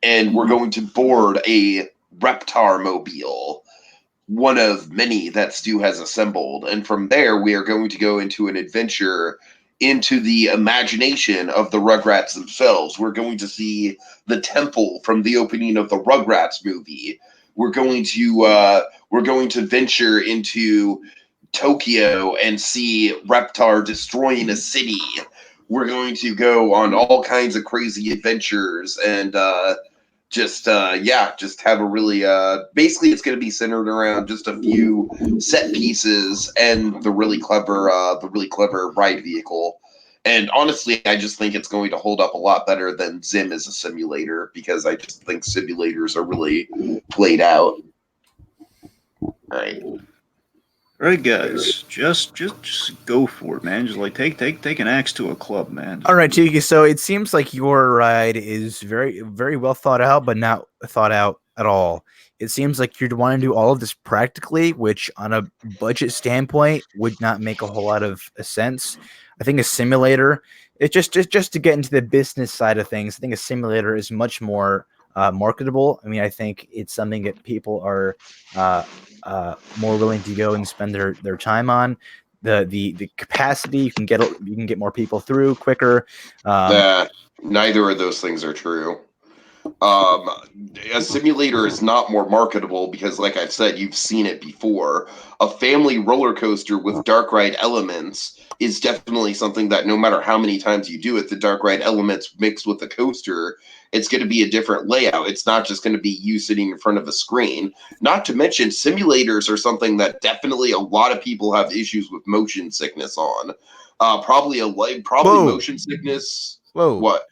And we're going to board a Reptar mobile, one of many that Stu has assembled. And from there, we are going to go into an adventure into the imagination of the Rugrats themselves. We're going to see the temple from the opening of the Rugrats movie. We're going to venture into Tokyo and see Reptar destroying a city. We're going to go on all kinds of crazy adventures and just have a really basically it's going to be centered around just a few set pieces and the really clever ride vehicle. And honestly, I just think it's going to hold up a lot better than Zim as a simulator, because I just think simulators are really played out. All right. All right, guys, just go for it, man. Just like take an axe to a club, man. All right, Tiki. So it seems like your ride is very well thought out, but not thought out at all. It seems like you'd want to do all of this practically, which on a budget standpoint would not make a whole lot of sense. I think a simulator, just to get into the business side of things, I think a simulator is much more marketable. I mean, I think it's something that people are uh, more willing to go and spend their time on. The capacity you can get more people through quicker. Um, That neither of those things are true. Um, a simulator is not more marketable because, like I've said, you've seen it before. A family roller coaster with dark ride elements is definitely something that no matter how many times you do it, the dark ride elements mixed with the coaster, it's going to be a different layout. It's not just going to be you sitting in front of a screen. Not to mention, simulators are something that definitely a lot of people have issues with motion sickness on. Probably whoa, motion sickness. whoa! What?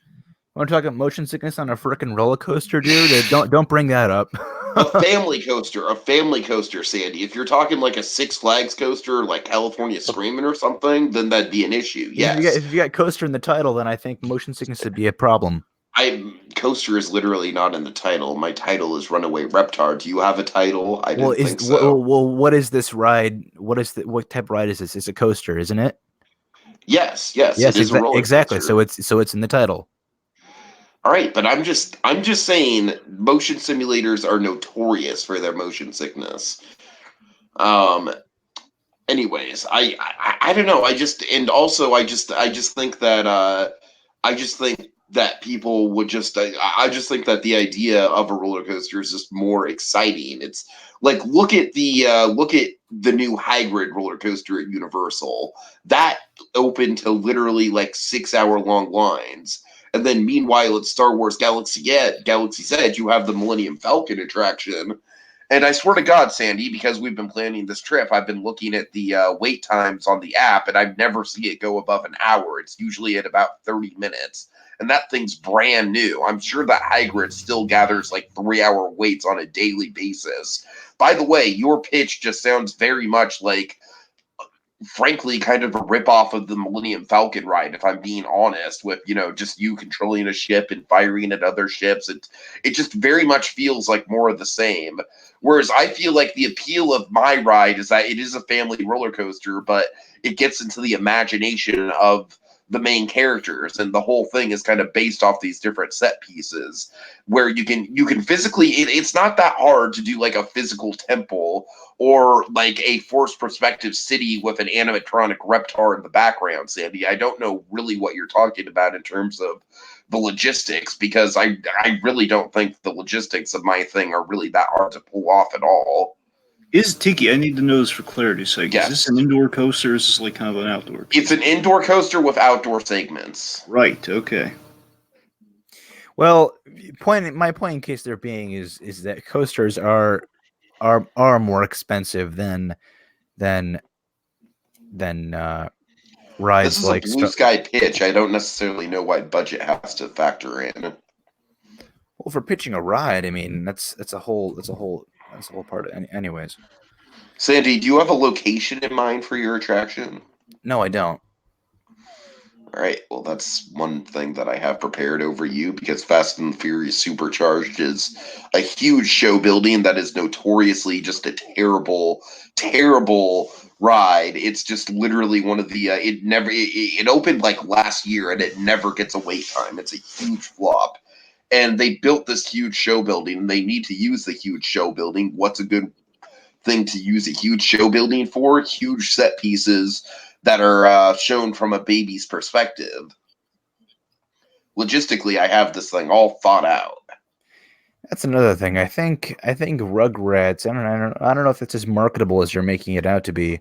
Want to talk about motion sickness on a freaking roller coaster, dude? Don't bring that up. A family coaster, Sandy. If you're talking like a Six Flags coaster, like California Screaming or something, then that'd be an issue. Yes, If you got coaster in the title, then I think motion sickness would be a problem. I coaster is literally not in the title. My title is Runaway Reptar. Do you have a title? I Well, didn't think so. what is this ride? What type of ride is this? It's a coaster, isn't it? Yes, it Yes, is a roller exactly. coaster. So it's in the title. All right, but I'm just saying motion simulators are notorious for their motion sickness. Um anyways, I don't know. I just think that I just think that people would just I just think that the idea of a roller coaster is just more exciting. It's like look at the new hybrid roller coaster at Universal. That opened to literally like 6 hour long lines. And then meanwhile at Star Wars Galaxy's Edge, you have the Millennium Falcon attraction. And I swear to God, Sandy, because we've been planning this trip, I've been looking at the wait times on the app, and I've never see it go above an hour. It's usually at about 30 minutes. And that thing's brand new. I'm sure that hybrid still gathers like 3 hour waits on a daily basis. By the way, your pitch just sounds very much like, frankly, kind of a ripoff of the Millennium Falcon ride, if I'm being honest, with, just you controlling a ship and firing at other ships. It just very much feels like more of the same. Whereas I feel like the appeal of my ride is that it is a family roller coaster, but it gets into the imagination of the main characters, and the whole thing is kind of based off these different set pieces where you can physically it's not that hard to do like a physical temple or like a forced perspective city with an animatronic reptar in the background, Sandy. I don't know really what you're talking about in terms of the logistics, because I really don't think the logistics of my thing are really that hard to pull off at all. Is Tiki? I need to know this for clarity's sake. Is this Yes. an indoor coaster? Or is this like kind of an outdoor coaster? It's an indoor coaster with outdoor segments. Right. Okay. Well, my point in case there being is that coasters are more expensive than This rides is a like blue sky pitch. I don't necessarily know why budget has to factor in. well, for pitching a ride. I mean, that's a whole part of anyways. Sandy, do you have a location in mind for your attraction? No, I don't. All right, well, that's one thing that I have prepared over you, because Fast and Furious Supercharged is a huge show building that is notoriously just a terrible, terrible ride. It's just literally one of the it opened like last year and it never gets a wait time. It's a huge flop. And they built this huge show building, and they need to use the huge show building. What's a good thing to use a huge show building for? Huge set pieces that are shown from a baby's perspective. Logistically, I have this thing all thought out. That's another thing. I think Rugrats. I don't know if it's as marketable as you're making it out to be.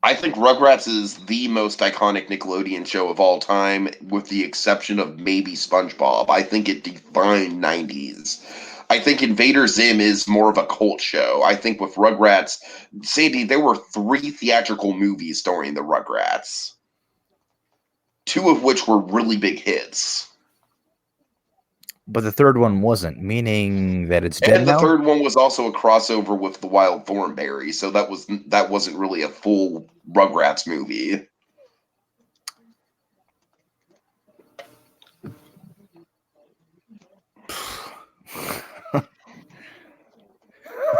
I think Rugrats is the most iconic Nickelodeon show of all time, with the exception of maybe SpongeBob. I think it defined 90s. I think Invader Zim is more of a cult show. I think with Rugrats, Sandy, there were 3 theatrical movies starring the Rugrats, 2 of which were really big hits. But the third one wasn't, meaning that it's dead And the now? third one was also a crossover with the Wild Thornberry, so that wasn't really a full Rugrats movie.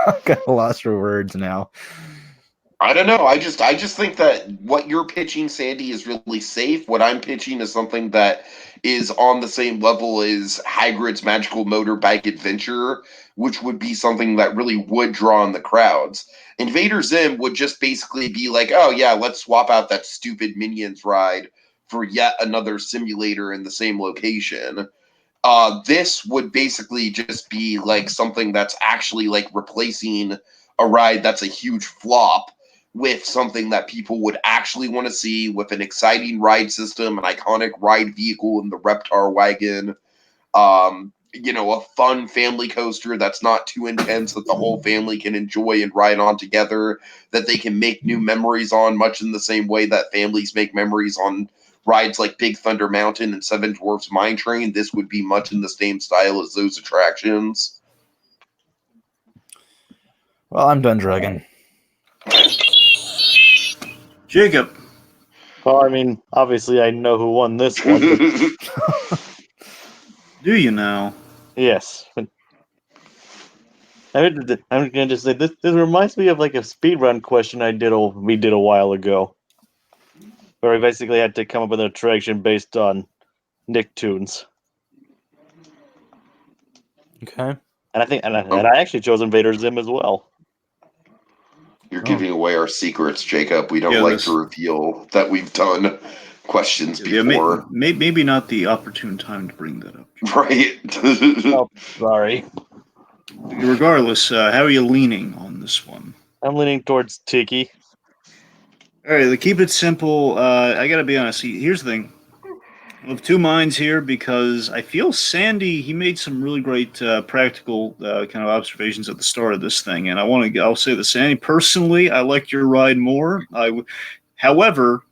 I'm kind of lost for words now. I don't know. I just think that what you're pitching, Sandy, is really safe. What I'm pitching is something that is on the same level as Hagrid's Magical Motorbike Adventure, which would be something that really would draw in the crowds. Invader Zim would just basically be like, oh yeah, let's swap out that stupid Minions ride for yet another simulator in the same location. This would basically just be like something that's actually like replacing a ride that's a huge flop with something that people would actually want to see, with an exciting ride system, an iconic ride vehicle in the Reptar wagon, a fun family coaster that's not too intense, that the whole family can enjoy and ride on together, that they can make new memories on, much in the same way that families make memories on rides like Big Thunder Mountain and Seven Dwarfs Mine Train. This would be much in the same style as those attractions. Well, I'm done drugging. Jacob. Well, I mean, obviously, I know who won this one. But Do you now? yes, but I'm gonna just say this reminds me of like a speedrun question we did a while ago, where we basically had to come up with an attraction based on NickToons, Okay. and I think and I actually chose Invader Zim as well. You're giving away our secrets, Jacob. We don't Yeah, like this- to reveal that we've done questions Yeah, before. maybe not the opportune time to bring that up. Right? Oh, sorry. Regardless, how are you leaning on this one? I'm leaning towards Tiki. All right, to keep it simple, I got to be honest. Here's the thing. I have two minds here because I feel Sandy, he made some really great practical kind of observations at the start of this thing, and I'll say that Sandy, personally, I like your ride more. However,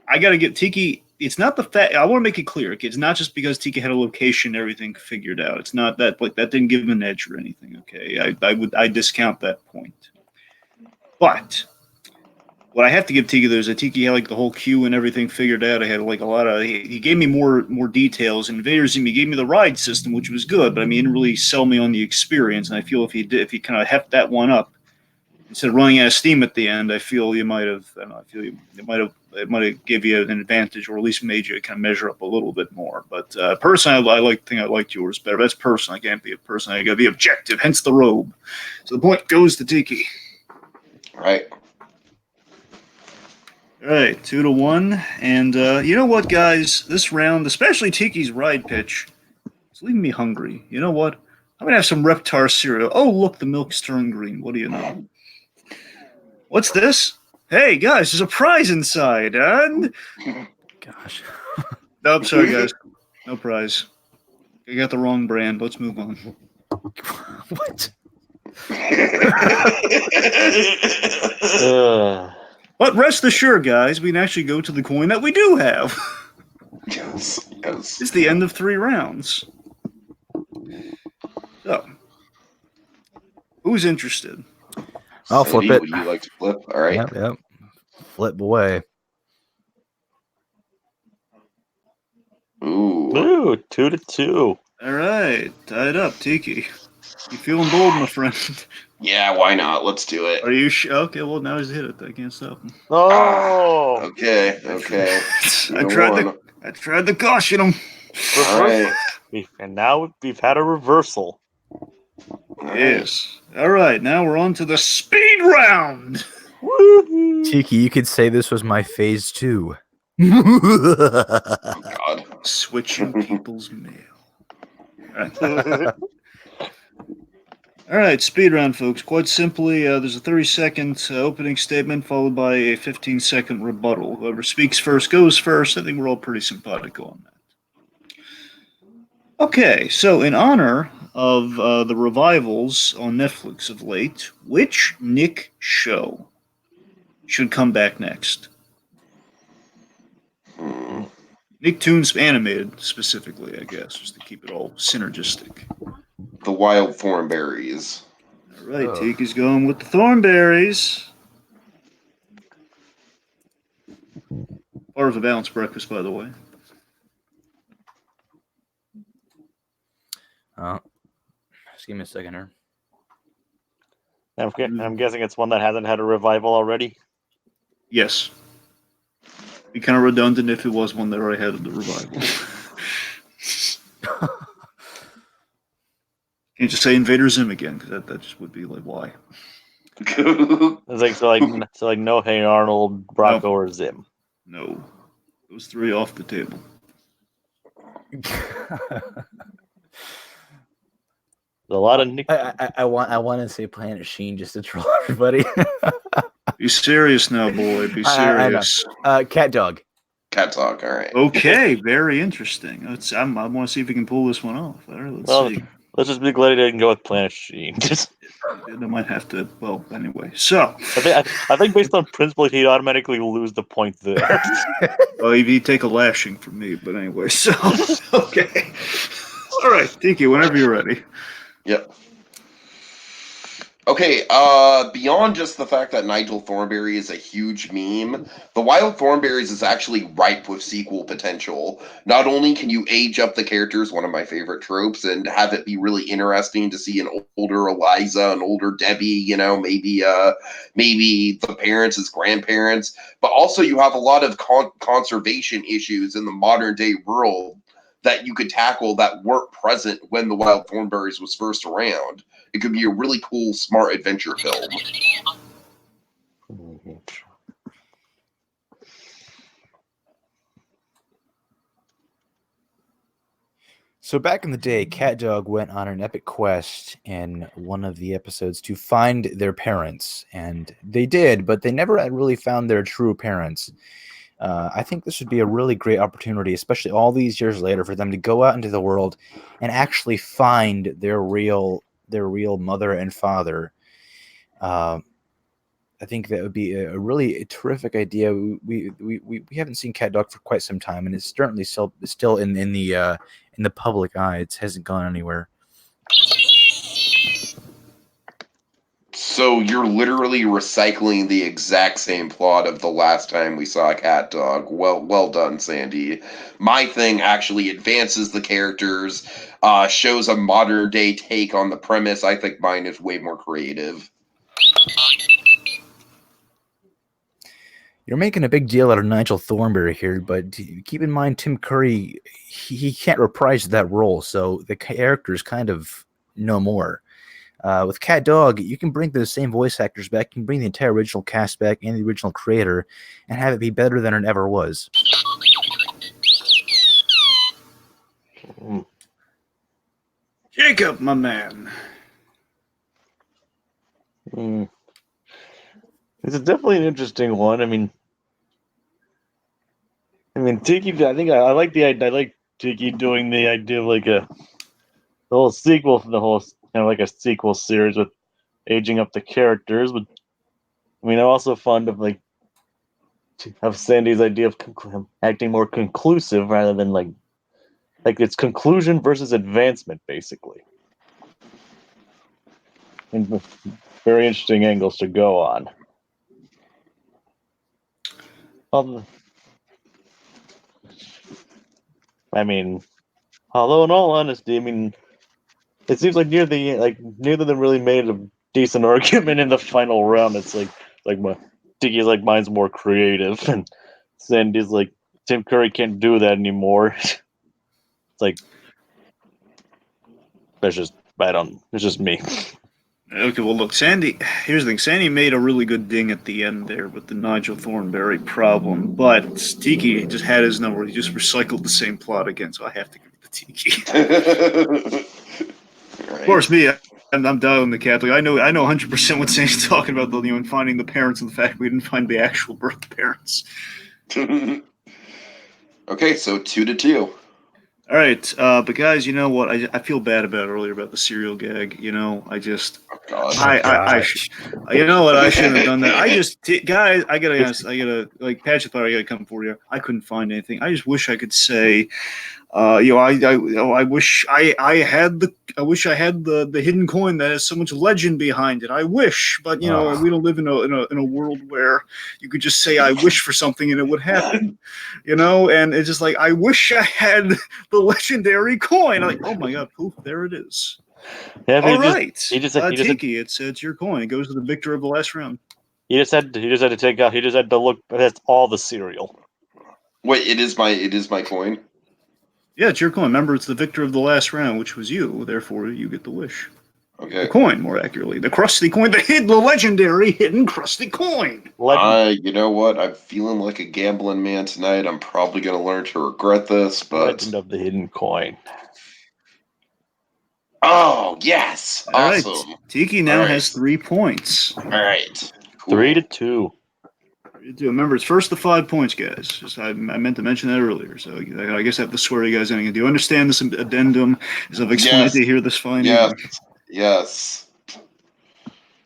I got to get Tiki. It's not the fact. I want to make it clear. It's not just because Tiki had a location, and everything figured out. It's not that that didn't give him an edge or anything. Okay, I discount that point. But what I have to give Tiki, there's a Tiki had like the whole queue and everything figured out. I had like a lot of. He gave me more details. Invader Zim, he gave me the ride system, which was good, but I mean, he didn't really sell me on the experience. And I feel if he kind of heft that one up, instead of running out of steam at the end, I feel you might have. I don't know. I feel it might have give you an advantage, or at least made you kind of measure up a little bit more. But personally, I liked yours better. That's personal. I can't be a person. I got to be objective. Hence the robe. So the point goes to Tiki. Right. All right, 2-1, and you know what, guys? This round, especially Tiki's ride pitch, it's leaving me hungry. You know what? I'm gonna have some Reptar cereal. Oh, look, the milk's turned green. What do you know? What's this? Hey, guys, there's a prize inside, and Gosh. no, I'm sorry, guys, no prize. I got the wrong brand. Let's move on. What? But rest assured, guys, we can actually go to the coin that we do have. Yes. It's the end of 3 rounds. So, who's interested? I'll flip Sandy, it. Would you like to flip? All right. Yep. Flip away. Ooh. Ooh, 2-2. All right, tied up, Tiki. You feeling bold, my friend? Yeah, why not? Let's do it. Are you okay? Well, now he's hit it. I can't stop him. Oh, Okay. I tried to caution him. All right. and now we've had a reversal. Yes. All right, now we're on to the speed round. Woo-hoo. Tiki, you could say this was my phase 2. Oh, God. Switching people's mail. All right. All right, speed round, folks. Quite simply, there's a 30-second opening statement followed by a 15-second rebuttal. Whoever speaks first goes first. I think we're all pretty simpatico on that. Okay, so in honor of the revivals on Netflix of late, which Nick show should come back next? Hmm. NickToons animated specifically, I guess, just to keep it all synergistic. The wild thornberries. All right, Oh. Tiki's going with the thornberries. Part of a balanced breakfast, by the way. Just give me a second here. I'm guessing it's one that hasn't had a revival already. Yes. Be kind of redundant if it was one that already had the revival. Can't just say Invader Zim again, because that just would be like, why? It's like so like no Hey Arnold, Rocco, or Zim. No. Those three off the table. A lot of Nick. I want to say Planet Sheen just to troll everybody. Be serious now, boy. Be I know. serious. Cat Dog. Cat talk. All right. Okay, very interesting. I want to see if we can pull this one off. All right, let's see. Let's just be glad he didn't go with Planet Sheen. I might have to. Well, anyway. So, I think based on principle, he'd automatically lose the point there. well, he'd take a lashing from me. But anyway, so okay. All right, Tiki, whenever you're ready. Yep. Okay, beyond just the fact that Nigel Thornberry is a huge meme, the Wild Thornberries is actually ripe with sequel potential. Not only can you age up the characters, one of my favorite tropes, and have it be really interesting to see an older Eliza, an older Debbie, you know, maybe the parents as grandparents, but also you have a lot of conservation issues in the modern day world that you could tackle that weren't present when the Wild Thornberries was first around. It could be a really cool, smart adventure film. So back in the day, Cat Dog went on an epic quest in one of the episodes to find their parents, and they did, but they never had really found their true parents. I think this would be a really great opportunity, especially all these years later, for them to go out into the world and actually find their real mother and father. I think that would be a really terrific idea. We haven't seen Cat Dog for quite some time, and it's certainly still in the public eye. It hasn't gone anywhere. So you're literally recycling the exact same plot of the last time we saw Cat Dog. Well done, Sandy. My thing actually advances the characters, shows a modern day take on the premise. I think mine is way more creative. You're making a big deal out of Nigel Thornberry here, but keep in mind Tim Curry, he can't reprise that role, so the characters kind of no more. With Cat Dog, you can bring the same voice actors back, you can bring the entire original cast back and the original creator, and have it be better than it ever was. Jacob, my man. It's definitely an interesting one. I mean, Tiki. I think I like Tiki doing the idea of like the whole sequel, the whole kind of like a sequel series with aging up the characters. But I mean, I'm also fond of Sandy's idea of acting more conclusive rather than like it's conclusion versus advancement, basically. And very interesting angles to go on. I mean, although in all honesty, I mean, it seems like neither of them really made a decent argument in the final round. It's like Tiki's like mine's more creative, and Sandy's like Tim Curry can't do that anymore. It's like it's just me. Okay, well, look, Sandy. Here's the thing. Sandy made a really good ding at the end there with the Nigel Thornberry problem, but Tiki just had his number. He just recycled the same plot again, so I have to give it to Tiki. Right. Of course, me. I'm down the Catholic. I know 100% what Sandy's talking about, though. And finding the parents and the fact we didn't find the actual birth parents. Okay, so 2-2. All right, but guys, you know what? I feel bad about earlier about the cereal gag. You know, I just Oh, God. you know what? I shouldn't have done that. Guys, I gotta like Patch thought I gotta come for you. I couldn't find anything. I just wish I could say, I wish I wish I had the hidden coin that has so much legend behind it. I wish, but you know, we don't live in a world where you could just say I wish for something and it would happen. You know, and it's just like I wish I had the legendary coin. Like, oh my god, poof, there it is. Yeah, All right, Tiki, it's your coin. It goes to the victor of the last round. he just had to take out. He just had to look. That's all the cereal. Wait, it is my coin. Yeah, it's your coin. Remember, it's the victor of the last round, which was you. Therefore, you get the wish. Okay. The coin, more accurately. The crusty coin, the legendary hidden crusty coin. You know what? I'm feeling like a gambling man tonight. I'm probably going to learn to regret this, but... Legend of the hidden coin. Oh, yes! All right. Awesome. Tiki now has 3 points. All right. Cool. 3-2. Remember, it's first to 5 points, guys. Just I meant to mention that earlier, so I guess I have to swear you guys anything. Do you understand this addendum as I've explained Yes. to hear this fine Yes. evening? Yes.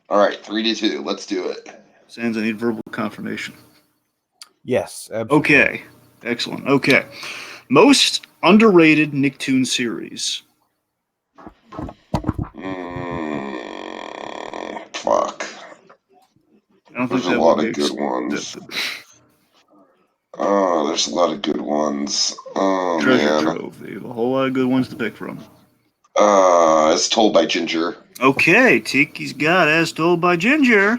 All right, 3-2. Let's do it. Sans, I need verbal confirmation. Yes, absolutely. Okay. Excellent. Okay. Most underrated NickToon series. Fuck. I don't There's think a that lot would of be good ones. Oh, there's a lot of good ones. Oh, Treasure man. trove. They have a whole lot of good ones to pick from. It's Told by Ginger. Okay, Tiki's got As Told by Ginger.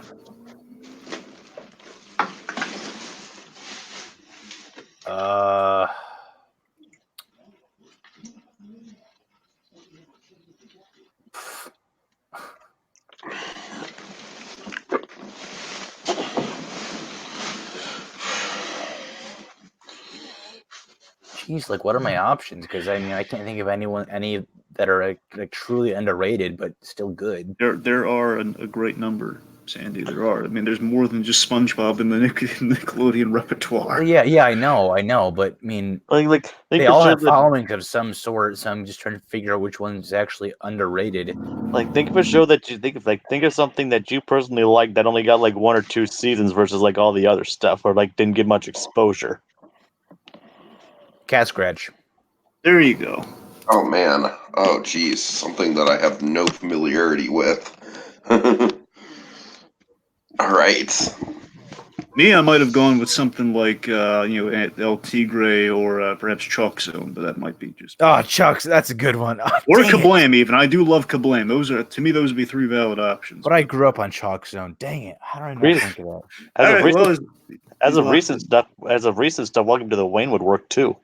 Geez, like what are my options? Because I mean, I can't think of any that are like truly underrated but still good. There are a great number, Sandy. There are. I mean, there's more than just SpongeBob in the Nickelodeon repertoire. Well, yeah, I know, but I mean, they all have followings of some sort. So I'm just trying to figure out which one's actually underrated. Like, think of a show that you think of something that you personally like that only got like 1 or 2 seasons versus like all the other stuff, or like didn't get much exposure. Cat Scratch. There you go. Oh, man. Oh, geez. Something that I have no familiarity with. All right. Me, I might have gone with something like El Tigre or perhaps Chalk Zone, but that might be just. Oh, Chuck's, that's a good one. Oh, or Kablam, even. I do love Kablam. Those are, to me, those would be 3 valid options. But I grew up on Chalk Zone. Dang it! How do I not think of that? As of recent stuff, Welcome to the Waynewood work too.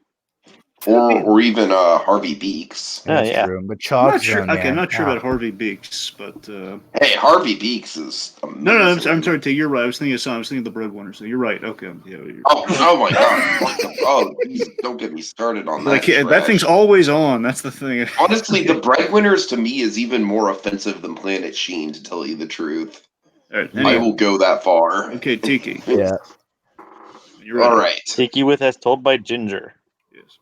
Or even Harvey Beaks. That's true. But Chalk Zone, okay, I'm not sure about Harvey Beaks, but hey, Harvey Beaks is amazing. No, I'm sorry, T. You're right. I was thinking of something. I was thinking of the Breadwinner. So you're right. Okay. Yeah. Oh my God! Oh, geez, don't get me started on that. That thing's always on. That's the thing. Honestly, the Breadwinners to me is even more offensive than Planet Sheen. To tell you the truth, I will go that far. Okay, Tiki. Yeah. All right. Tiki with As Told by Ginger. Yes.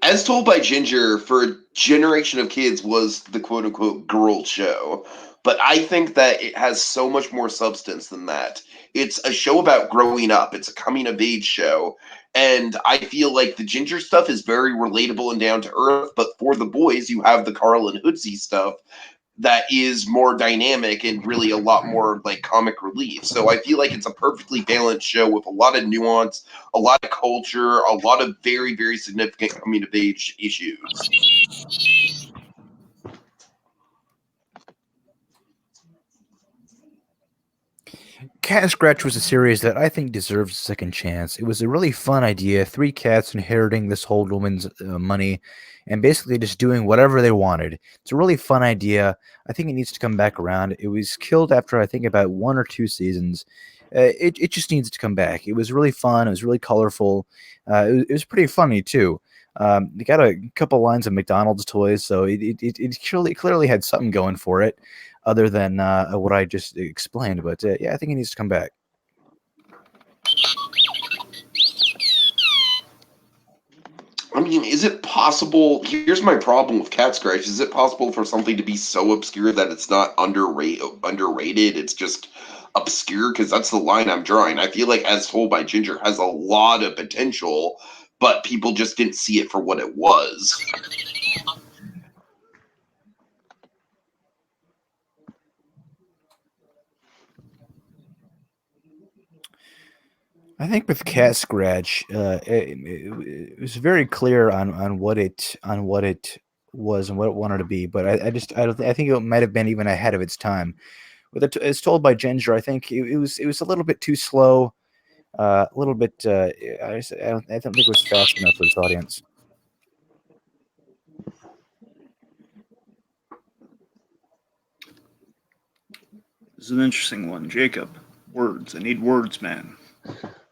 As Told by Ginger, for a generation of kids, was the quote-unquote girl show. But I think that it has so much more substance than that. It's a show about growing up. It's a coming-of-age show. And I feel like the Ginger stuff is very relatable and down to earth. But for the boys, you have the Carl and Hoodsy stuff that is more dynamic and really a lot more like comic relief. So I feel like it's a perfectly balanced show with a lot of nuance, a lot of culture, a lot of very, very significant coming of age issues. Cat Scratch was a series that I think deserves a second chance. It was a really fun idea. 3 cats inheriting this whole woman's money and basically just doing whatever they wanted. It's a really fun idea. I think it needs to come back around. It was killed after, I think, about 1 or 2 seasons. It just needs to come back. It was really fun. It was really colorful. It was pretty funny, too. They got a couple lines of McDonald's toys, so it clearly had something going for it, other than what I just explained. But yeah, I think it needs to come back. I mean, is it possible? Here's my problem with Cat Scratch. Is it possible for something to be so obscure that it's not underrated? It's just obscure, because that's the line I'm drawing. I feel like As Told by Ginger has a lot of potential, but people just didn't see it for what it was. I think with Cat Scratch, it was very clear on what it was and what it wanted to be. But I don't I think it might have been even ahead of its time. With it, As Told by Ginger, I think it was a little bit too slow, a little bit. I don't think it was fast enough for its audience. This is an interesting one, Jacob. Words. I need words, man.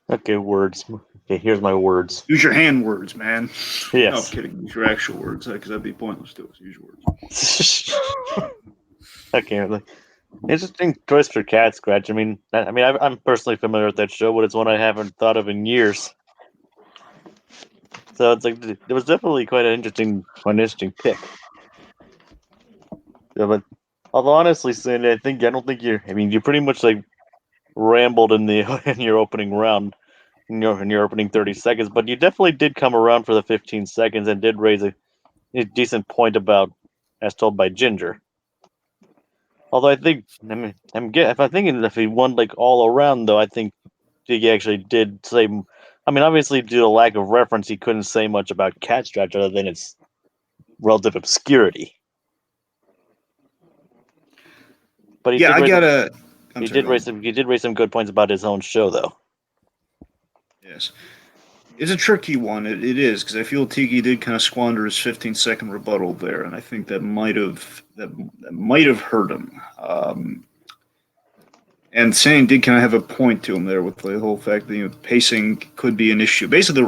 Okay, words. Okay, here's my words. Use your hand words, man. Yes. No, I'm kidding. Use your actual words, because that'd be pointless to us. Use your words. Okay, interesting choice for Cat Scratch. I mean, I'm personally familiar with that show, but it's one I haven't thought of in years. So it's like it was definitely quite an interesting pick. Yeah, but although honestly, Sandy, I don't think you're. I mean, you pretty much like rambled in the in your opening round, in your opening 30 seconds, but you definitely did come around for the 15 seconds and did raise a decent point about As Told by Ginger. Although I think, if I think if he won like all around, though, I think he actually did say. I mean, obviously, due to lack of reference, he couldn't say much about Cat Scratch other than its relative obscurity. But he Yeah, I gotta. he did raise some good points about his own show, though. Yes. It's a tricky one. It is, because I feel Tiki did kind of squander his 15-second rebuttal there, and I think that might have hurt him. And Sane did kind of have a point to him there with the whole fact that pacing could be an issue. Basically,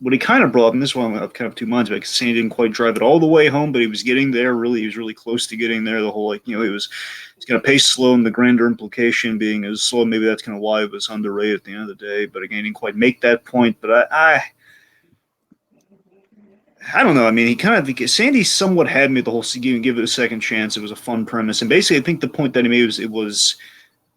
what he kind of brought, and this one I'm kind of two minds about, because Sane didn't quite drive it all the way home, but he was getting there. He was really close to getting there. The whole he's going to pace slow, and the grander implication being as slow. Maybe that's kind of why it was underrated at the end of the day. But again, he didn't quite make that point. But I don't know. I mean, Sandy somewhat had me the whole give it a second chance. It was a fun premise, and basically, I think the point that he made was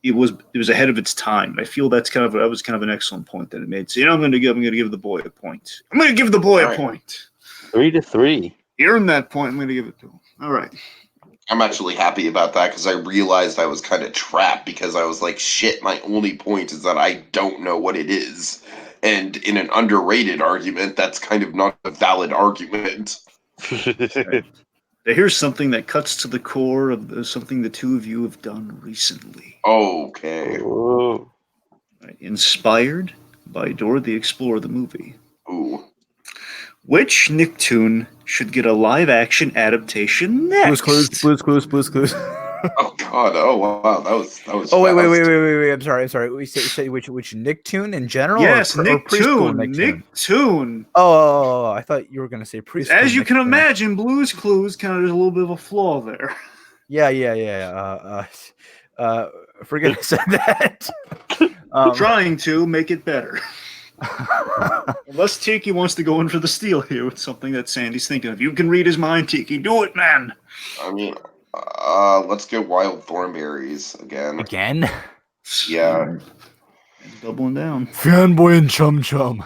it was ahead of its time. I feel that was kind of an excellent point that it made. So I'm going to give the boy a point. I'm going to give the boy a point. 3-3. He earned that point. I'm going to give it to him. All right. I'm actually happy about that, because I realized I was kind of trapped, because I was like, shit, my only point is that I don't know what it is. And in an underrated argument, that's kind of not a valid argument. Right. Here's something that cuts to the core of something the two of you have done recently. Okay. Ooh. Right. Inspired by Dora the Explorer, the movie. Ooh. Which NickToon should get a live-action adaptation next? Blue's Clues. Oh God! Oh wow! That was. Oh wait! I'm sorry. We say which NickToon in general? Yes, or preschool NickToon. NickToon. Oh, I thought you were gonna say preschool. As you can NickToon. imagine, Blue's Clues kind of there's a little bit of a flaw there. Yeah. Forget I said that. Trying to make it better. Unless Tiki wants to go in for the steal here with something that Sandy's thinking of. You can read his mind, Tiki. Do it, man. I mean, let's go Wild Thornberries again. Again? Yeah. Doubling down. Fanboy and Chum Chum.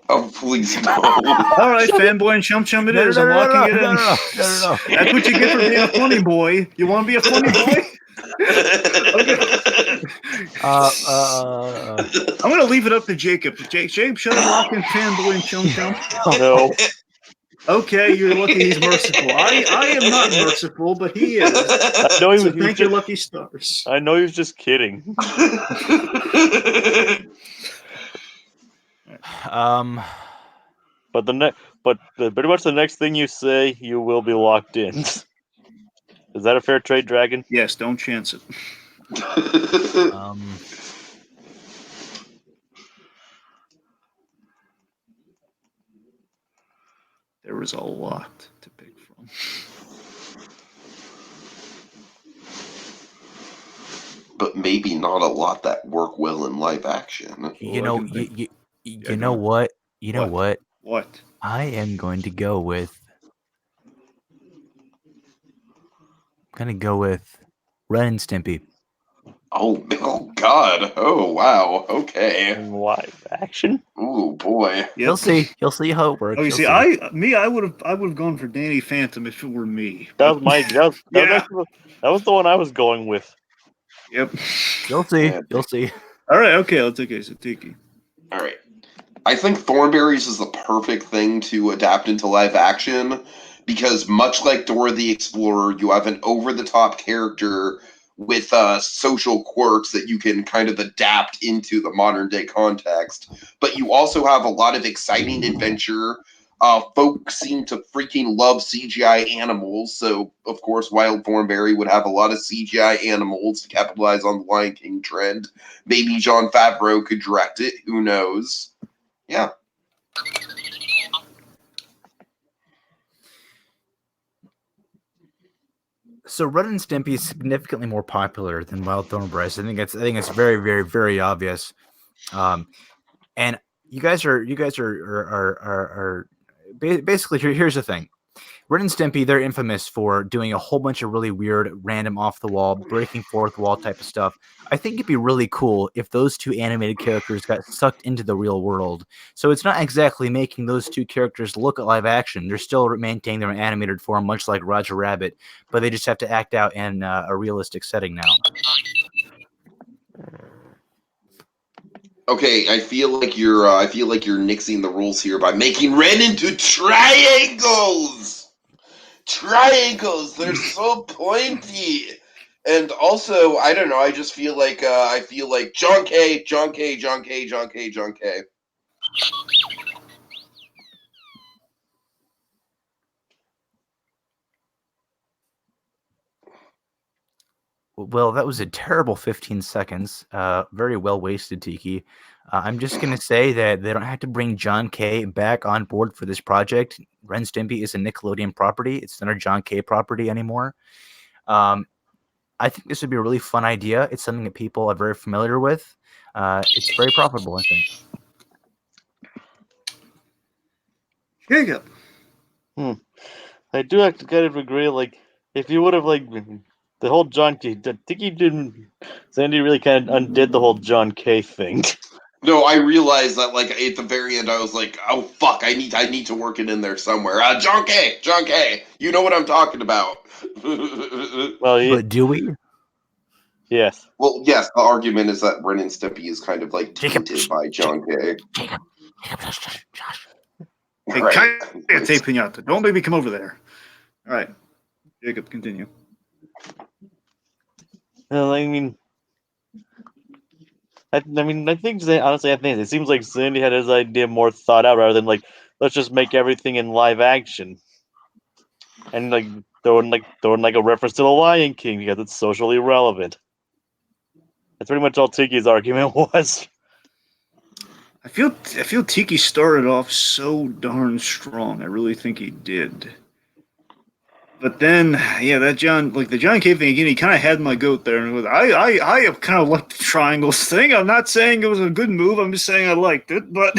Oh please no. All right, Fanboy and Chum Chum it is. I'm locking it in. No. That's what you get for being a funny boy. You want to be a funny boy? I'm going to leave it up to Jacob. Jacob, should I lock in Fanboy and Chum Chum? No. Okay, you're lucky he's merciful. I am not merciful, but he is. I know So thank your lucky stars. I know he was just kidding. But pretty much the next thing you say, you will be locked in. Is that a fair trade, Dragon? Yes, don't chance it. There is a lot to pick from. But maybe not a lot that work well in live action. You know what? What? I am going to go with. Ren and Stimpy. Oh God. Oh wow. Okay. In live action. Ooh boy. Yep. You'll see. You'll see how it works. Oh, you You'll see, see. I would have gone for Danny Phantom if it were me. That but- was my. Yeah. That was the one I was going with. Yep. You'll see. Yeah. You'll see. All right. Okay. I'll take it. So Tiki. All right. I think Thornberrys is the perfect thing to adapt into live action because, much like Dora the Explorer, you have an over the top character with social quirks that you can kind of adapt into the modern day context. But you also have a lot of exciting adventure. Folks seem to freaking love CGI animals, so of course, Wild Thornberry would have a lot of CGI animals to capitalize on the Lion King trend. Maybe Jon Favreau could direct it. Who knows? Yeah. So Ren and Stimpy is significantly more popular than Wild Thornberrys. I think it's very, very, very obvious. And you guys are basically here's the thing. Ren and Stimpy, they're infamous for doing a whole bunch of really weird, random, off the wall, breaking fourth wall type of stuff. I think it'd be really cool if those two animated characters got sucked into the real world. So it's not exactly making those two characters look at live action. They're still maintaining their animated form, much like Roger Rabbit, but they just have to act out in a realistic setting now. Okay, I feel like you're nixing the rules here by making Ren into triangles. Triangles, they're so pointy. And also, I don't know, I just feel like John K, John K, John K, John K, John K. Well, that was a terrible 15 seconds. Very well wasted, Tiki. I'm just going to say that they don't have to bring John K back on board for this project. Ren Stimpy is a Nickelodeon property. It's not a John K property anymore. I think this would be a really fun idea. It's something that people are very familiar with. It's very profitable, I think. Jacob. I do have to kind of agree. Like, if you would have the whole John K. Tiki didn't. Sandy really kind of undid the whole John K. thing. No, I realized that like at the very end I was like, oh fuck, I need to work it in there somewhere. John K, you know what I'm talking about. Well, But do we? yes. Well, yes, the argument is that Ren and Stimpy is kind of like Jacob, tainted by John K. Jacob, Josh. Hey, Right. Cállate, Piñata. Don't make me come over there. All right. Jacob, continue. Well, I mean, I think honestly, I think it seems like Sandy had his idea more thought out rather than let's just make everything in live action, and throwing a reference to the Lion King because it's socially relevant. That's pretty much all Tiki's argument was. I feel Tiki started off so darn strong. I really think he did. But then, yeah, the John K thing again. He kind of had my goat there, and I kind of liked the triangles thing. I'm not saying it was a good move. I'm just saying I liked it. But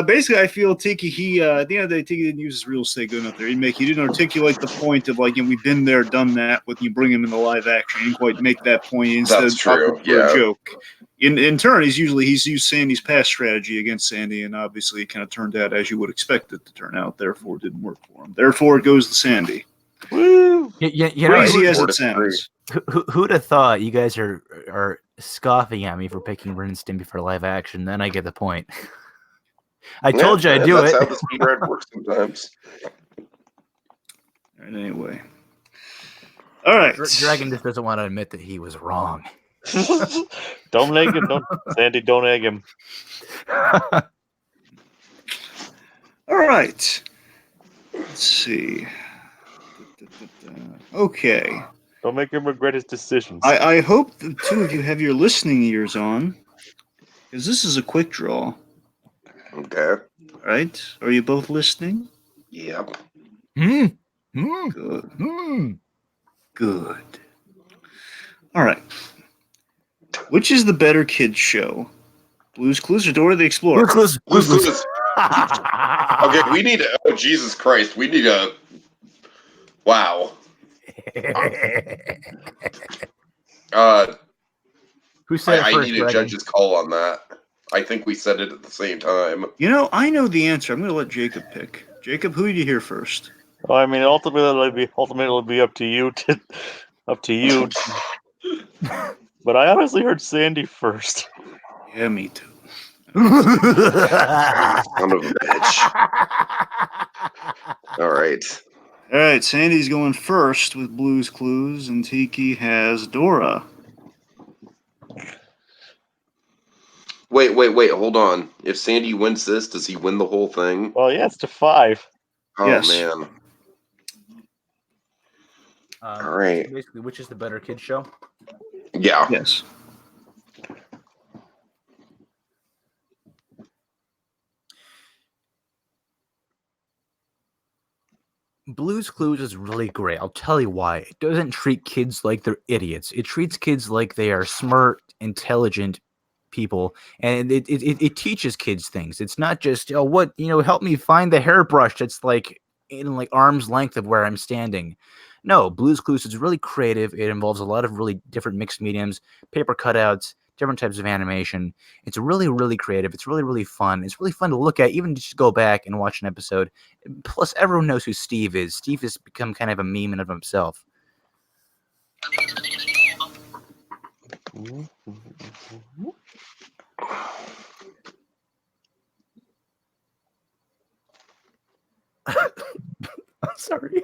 basically, I feel Tiki. He at the end of the day, Tiki didn't use his real estate good enough there. He didn't articulate the point of we've been there, done that. When you bring him into live action, he didn't quite make that point. Instead, That's true, opted for a yeah. joke. In turn, he's used Sandy's past strategy against Sandy, and obviously it kind of turned out as you would expect it to turn out. Therefore, it didn't work for him. Therefore, it goes to Sandy. Woo! You know, Crazy as Board it is sounds. who'd have thought you guys are scoffing at me for picking Ren and Stimpy for live action? Then I get the point. I told you I'd do that's it. how the speed ride works sometimes. All right, anyway. All right. Dragon just doesn't want to admit that he was wrong. Don't egg him. Sandy, don't egg him. All right. Let's see. Okay. Don't make him regret his decisions. I hope the two of you have your listening ears on, because this is a quick draw. Okay. All right? Are you both listening? Yep. Good. Good. All right. Which is the better kids show? Blue's Clues or Dora the Explorer? Blue's Clues. Okay, we need to. Oh, Jesus Christ. We need a. Wow. Who said it I first, need a Dragon? judge's call on that. I think we said it at the same time. You know, I know the answer. I'm going to let Jacob pick. Jacob, who did you hear first? Well, I mean, ultimately it'll be up to you up to you. But I honestly heard Sandy first. Yeah, me too. Son of a bitch. All right. All right, Sandy's going first with Blue's Clues, and Tiki has Dora. Wait. Hold on. If Sandy wins this, does he win the whole thing? Well, yeah, it's to 5. Oh, Yes. man. All right. So basically, which is the better kid show? Yeah. Yes. Blue's Clues is really great. I'll tell you why. It doesn't treat kids like they're idiots. It treats kids like they are smart, intelligent people, and it teaches kids things. It's not just, oh, what, help me find the hairbrush that's like in like arm's length of where I'm standing. No, Blue's Clues is really creative. It involves a lot of really different mixed mediums, paper cutouts, different types of animation. It's really, really creative. It's really, really fun. It's really fun to look at, even just go back and watch an episode. Plus, everyone knows who Steve is. Steve has become kind of a meme in of himself. I'm sorry.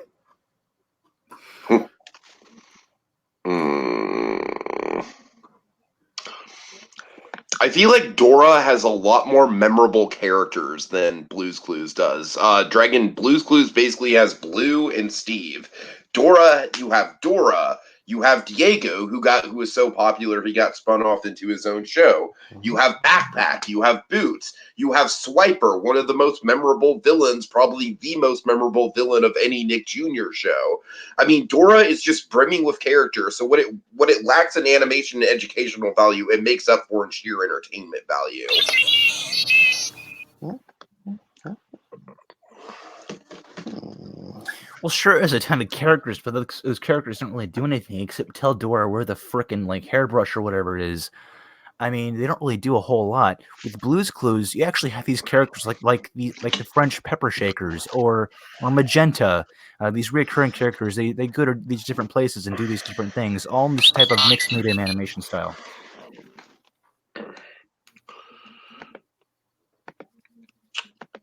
I feel like Dora has a lot more memorable characters than Blue's Clues does. Blue's Clues basically has Blue and Steve. Dora, you have Dora. You have Diego, who was so popular he got spun off into his own show. You have Backpack. You have Boots. You have Swiper, one of the most memorable villains, probably the most memorable villain of any Nick Jr. show. I mean, Dora is just brimming with character. So what it lacks in animation and educational value, it makes up for in sheer entertainment value. Well, sure, there's a ton of characters, but those characters don't really do anything except tell Dora where the frickin' like hairbrush or whatever it is. I mean, they don't really do a whole lot. With Blue's Clues, you actually have these characters like the French pepper shakers or Magenta. These recurring characters, they go to these different places and do these different things, all in this type of mixed medium animation style.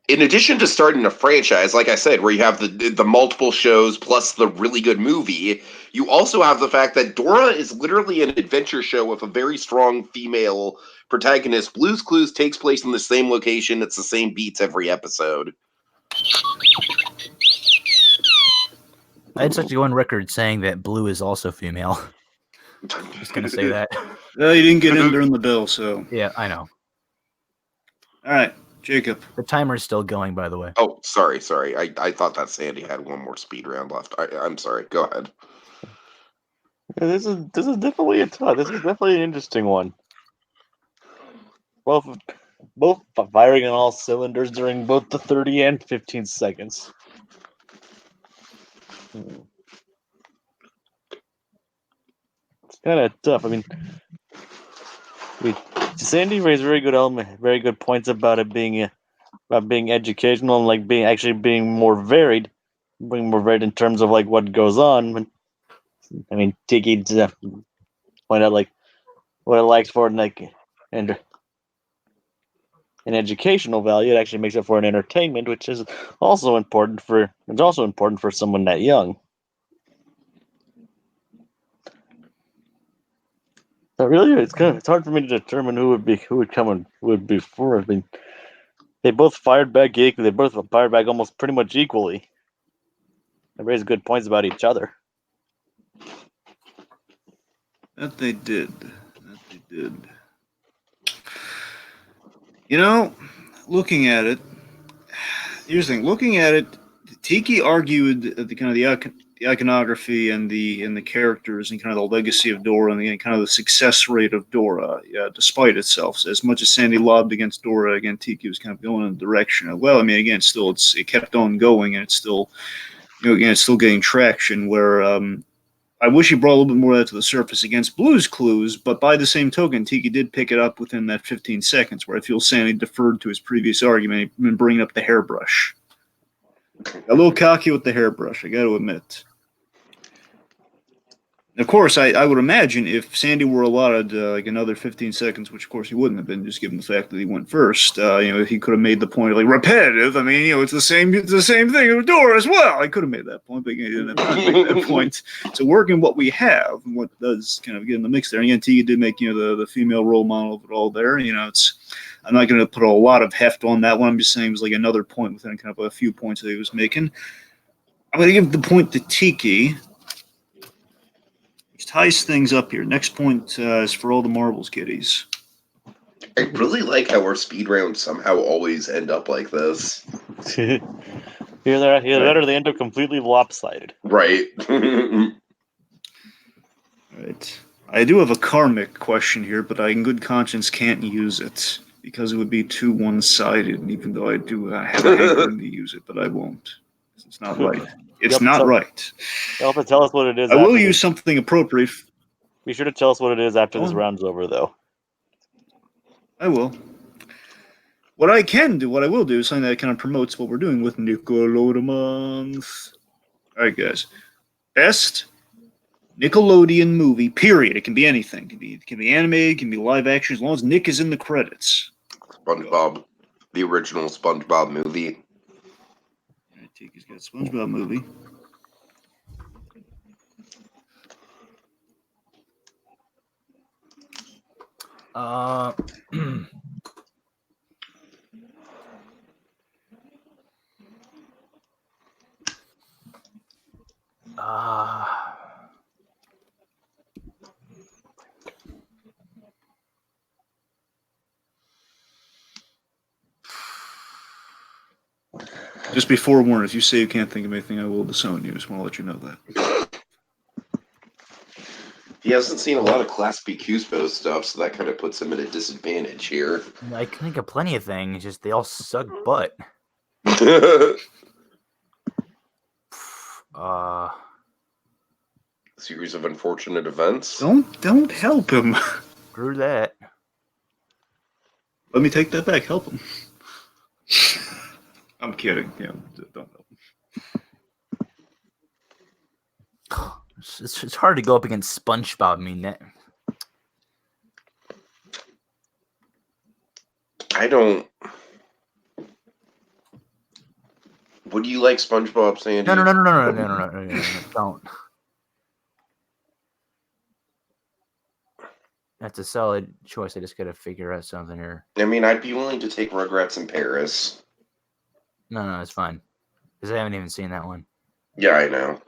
In addition to starting a franchise, like I said, where you have the multiple shows plus the really good movie, you also have the fact that Dora is literally an adventure show with a very strong female protagonist. Blue's Clues takes place in the same location. It's the same beats every episode. I'd just like to go on record saying that Blue is also female. Just gonna say that. Well, you didn't get in during the bell, so. Yeah, I know. All right, Jacob. The timer's still going, by the way. Oh, sorry. I thought that Sandy had one more speed round left. I'm sorry. Go ahead. Yeah, this is definitely this is definitely an interesting one. Both firing on all cylinders during both the 30 and 15 seconds. It's kind of tough. I mean, Sandy raised very good points about it being educational and like being more varied, in terms of like what goes on. I mean, Tiki point out like what it likes for and an educational value. It actually makes it for an entertainment, which is also important for someone that young. So really, it's hard for me to determine who would be for. I mean, they both fired back equally. They both fired back almost pretty much equally. They raised good points about each other. That they did. You know, looking at it, here's the thing. Looking at it, Tiki argued the iconography and the characters and kind of the legacy of Dora and kind of the success rate of Dora, despite itself. So as much as Sandy lobbed against Dora, again, Tiki was kind of going in the direction of, well, I mean, again, still it kept on going and it's still, again, it's still getting traction. Where I wish he brought a little bit more of that to the surface against Blue's Clues, but by the same token, Tiki did pick it up within that 15 seconds, where I feel Sandy deferred to his previous argument and bringing up the hairbrush. A little cocky with the hairbrush, I got to admit. Of course, I would imagine if Sandy were allotted like another 15 seconds, which of course he wouldn't have been, just given the fact that he went first. He could have made the point like repetitive. I mean, it's the same thing with Dora as well. I could have made that point, but he didn't have time to make that point. So working what we have, and what does kind of get in the mix there. And again, Tiki did make the female role model of it all there. I'm not going to put a lot of heft on that one. I'm just saying it was like another point within kind of a few points that he was making. I'm going to give the point to Tiki. Ties things up here. Next point is for all the marbles, kiddies. I really like how our speed rounds somehow always end up like this. Either that or they end up completely lopsided. Right. Right. I do have a karmic question here, but I in good conscience can't use it because it would be too one-sided, and even though I do have a hankering to use it, but I won't. It's not right. It's not right. You'll have to tell us what it is. I will use something appropriate. Be sure to tell us what it is after this round's over, though. I will. What I will do is something that kind of promotes what we're doing with Nickelodeon Month. All right, guys. Best Nickelodeon movie, period. It can be anything. It can be animated, it can be live action, as long as Nick is in the credits. SpongeBob. The original SpongeBob movie. All right, Tiki's got SpongeBob movie. Just be forewarned, if you say you can't think of anything, I will disown you. Just want to let you know that. He hasn't seen a lot of Class B Cuspo stuff, so that kind of puts him at a disadvantage here. I can think of plenty of things, just they all suck butt. Series of unfortunate events. Don't help him. Screw that. Let me take that back. Help him. I'm kidding. Yeah, don't help him. It's hard to go up against SpongeBob. I mean, I don't. What do you like, SpongeBob, Sandy? No, don't. That's a solid choice. I just gotta figure out something here. I mean, I'd be willing to take Rugrats in Paris. No, it's fine. Because I haven't even seen that one. Yeah, I know.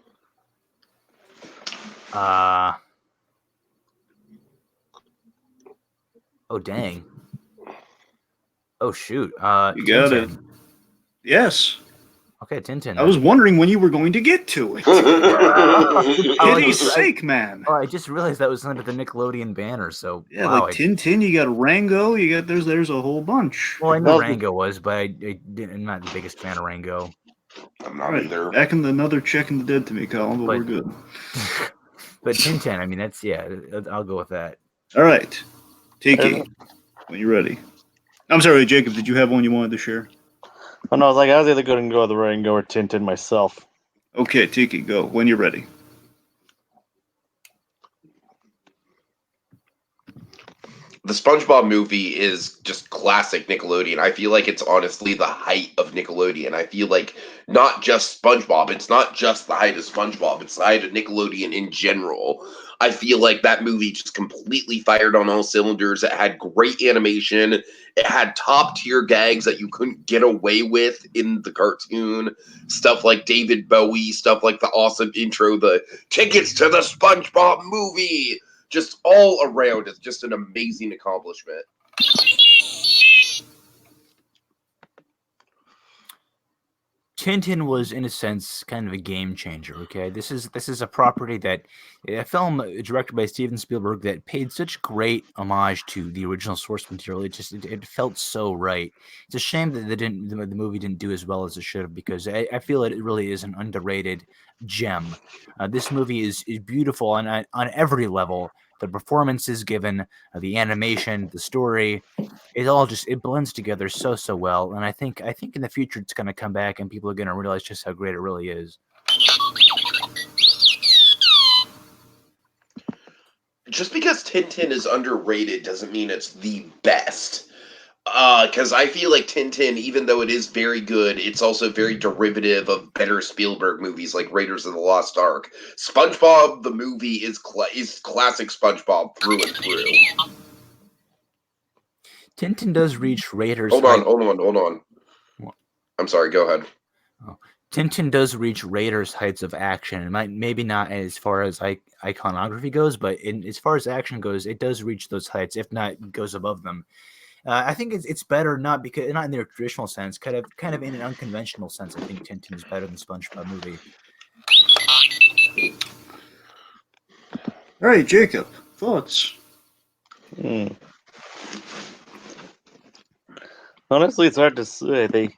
Oh, dang. Oh, shoot. You got Tintin. it. Yes. Okay, Tintin. I was wondering when you were going to get to it. For pity's sake, man. Oh, I just realized that was under the Nickelodeon banner, so... Yeah, wow, like Tintin, you got Rango, you got... There's a whole bunch. Well, I know Rango was, but I'm not the biggest fan of Rango. I'm not either. Back in another check in the dead to me column, but we're good. But Tintin, I mean, that's... Yeah, I'll go with that. All right. Tiki, when you're ready. I'm sorry, Jacob, did you have one you wanted to share? Oh, no, I was either going to go with the Rango or Tintin myself. Okay, Tiki, go. When you're ready. The SpongeBob movie is just classic Nickelodeon. I feel like it's honestly the height of Nickelodeon. I feel like not just SpongeBob, it's not just the height of SpongeBob, it's the height of Nickelodeon in general. I feel like that movie just completely fired on all cylinders. It had great animation. It had top tier gags that you couldn't get away with in the cartoon. Stuff like David Bowie, stuff like the awesome intro, the tickets to the SpongeBob movie. Just all around, it's just an amazing accomplishment. Tintin was, in a sense, kind of a game changer. Okay, this is a property that a film directed by Steven Spielberg that paid such great homage to the original source material. It felt so right. It's a shame that the movie didn't do as well as it should have, because I feel it really is an underrated gem. This movie is beautiful on every level. The performances given, the animation, the story, it blends together so well. And I think in the future it's going to come back and people are going to realize just how great it really is. Just because Tintin is underrated doesn't mean it's the best. Because I feel like Tintin, even though it is very good, it's also very derivative of better Spielberg movies like Raiders of the Lost Ark. SpongeBob the movie is classic SpongeBob through and through. Tintin does reach Raiders. Hold on. What? I'm sorry. Go ahead. Tintin does reach Raiders heights of action. It might maybe not as far as iconography goes, but as far as action goes, it does reach those heights, if not goes above them. I think it's better, not in their traditional sense, kind of in an unconventional sense. I think Tintin is better than SpongeBob movie. All right, Jacob, thoughts? Honestly, it's hard to say.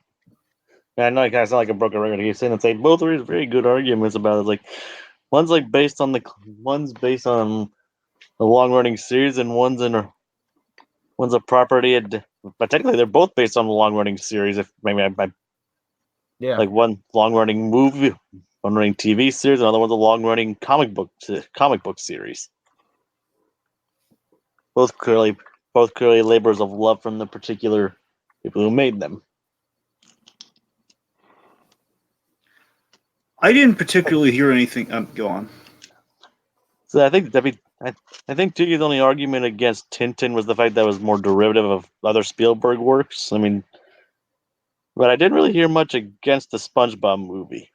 I know I kind of sound like a broken record. You're saying it's both are very good arguments about it. Like one's based on the long running series, and one's a property. But technically, they're both based on the long running series. If maybe Yeah, like one long running movie, one running TV series, another one's a long running comic book series. Both clearly labors of love from the particular people who made them. I didn't particularly hear anything. Go on. So I think Tiki's only argument against Tintin was the fact that it was more derivative of other Spielberg works. I mean, but I didn't really hear much against the SpongeBob movie.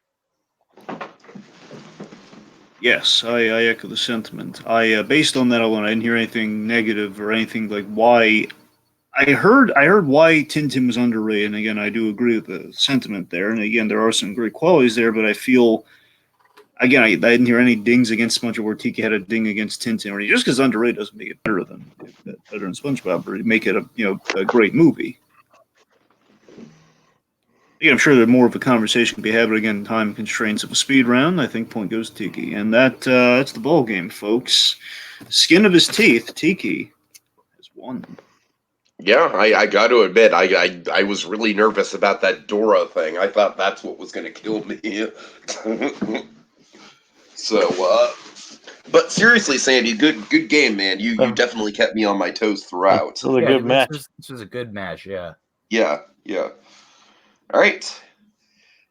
Yes, I echo the sentiment. Based on that alone, I didn't hear anything negative or anything like why. I heard why Tintin was underrated, and again, I do agree with the sentiment there. And again, there are some great qualities there, but I feel, again, I didn't hear any dings against SpongeBob where Tiki had a ding against Tintin. Or just because underrated doesn't make it better than SpongeBob, or make it a great movie. Yeah, I'm sure there's more of a conversation to be had, but again, time constraints of a speed round. I think point goes to Tiki, and that's the ball game, folks. Skin of his teeth, Tiki has won. Yeah, I got to admit, I was really nervous about that Dora thing. I thought that's what was going to kill me. So, but seriously, Sandy, good game, man. You definitely kept me on my toes throughout. This was a good match. This was a good match. Yeah. Yeah. All right.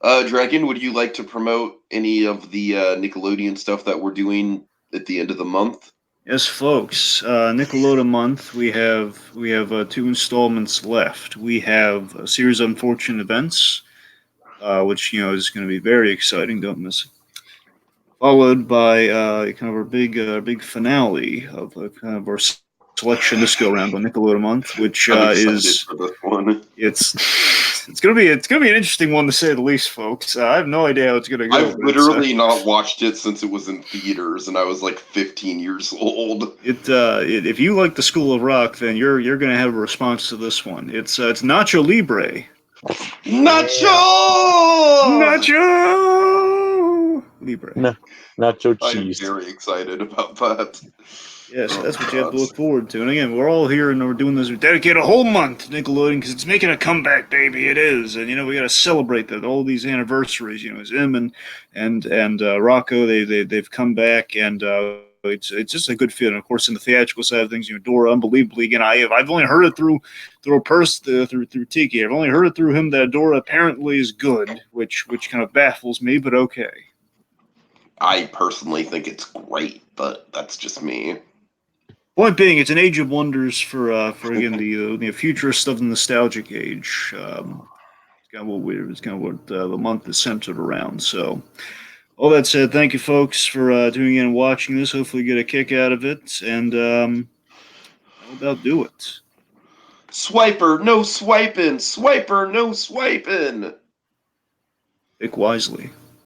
Dragon, would you like to promote any of the Nickelodeon stuff that we're doing at the end of the month? Yes, folks. Nickelodeon month. We have 2 installments left. We have a series of unfortunate events, which is going to be very exciting. Don't miss it. Followed by kind of our big finale of kind of our selection this go around on Nickelodeon month, which is for this one. It's gonna be an interesting one to say the least, folks. I have no idea how it's gonna go. I've literally not watched it since it was in theaters, and I was like 15 years old. If you like the School of Rock, then you're gonna have a response to this one. It's Nacho Libre. Nacho Libre. No, nacho cheese. I'm very excited about that. Yes, that's what you have to look forward to. And again, we're all here and we're doing this. We dedicate a whole month to Nickelodeon because it's making a comeback, baby. It is, and we got to celebrate that. All these anniversaries, Zim and Rocco, they've come back, and it's just a good fit. And of course, in the theatrical side of things, Dora, unbelievably, again, I've only heard it through Tiki. I've only heard it through him that Dora apparently is good, which kind of baffles me, but okay. I personally think it's great, but that's just me. Point being, it's an age of wonders for again the futurist of the nostalgic age. It's kind of what the month is centered around. So, all that said, thank you folks for tuning in and watching this. Hopefully, you get a kick out of it, and how about do it? Swiper, no swiping. Swiper, no swiping. Pick wisely.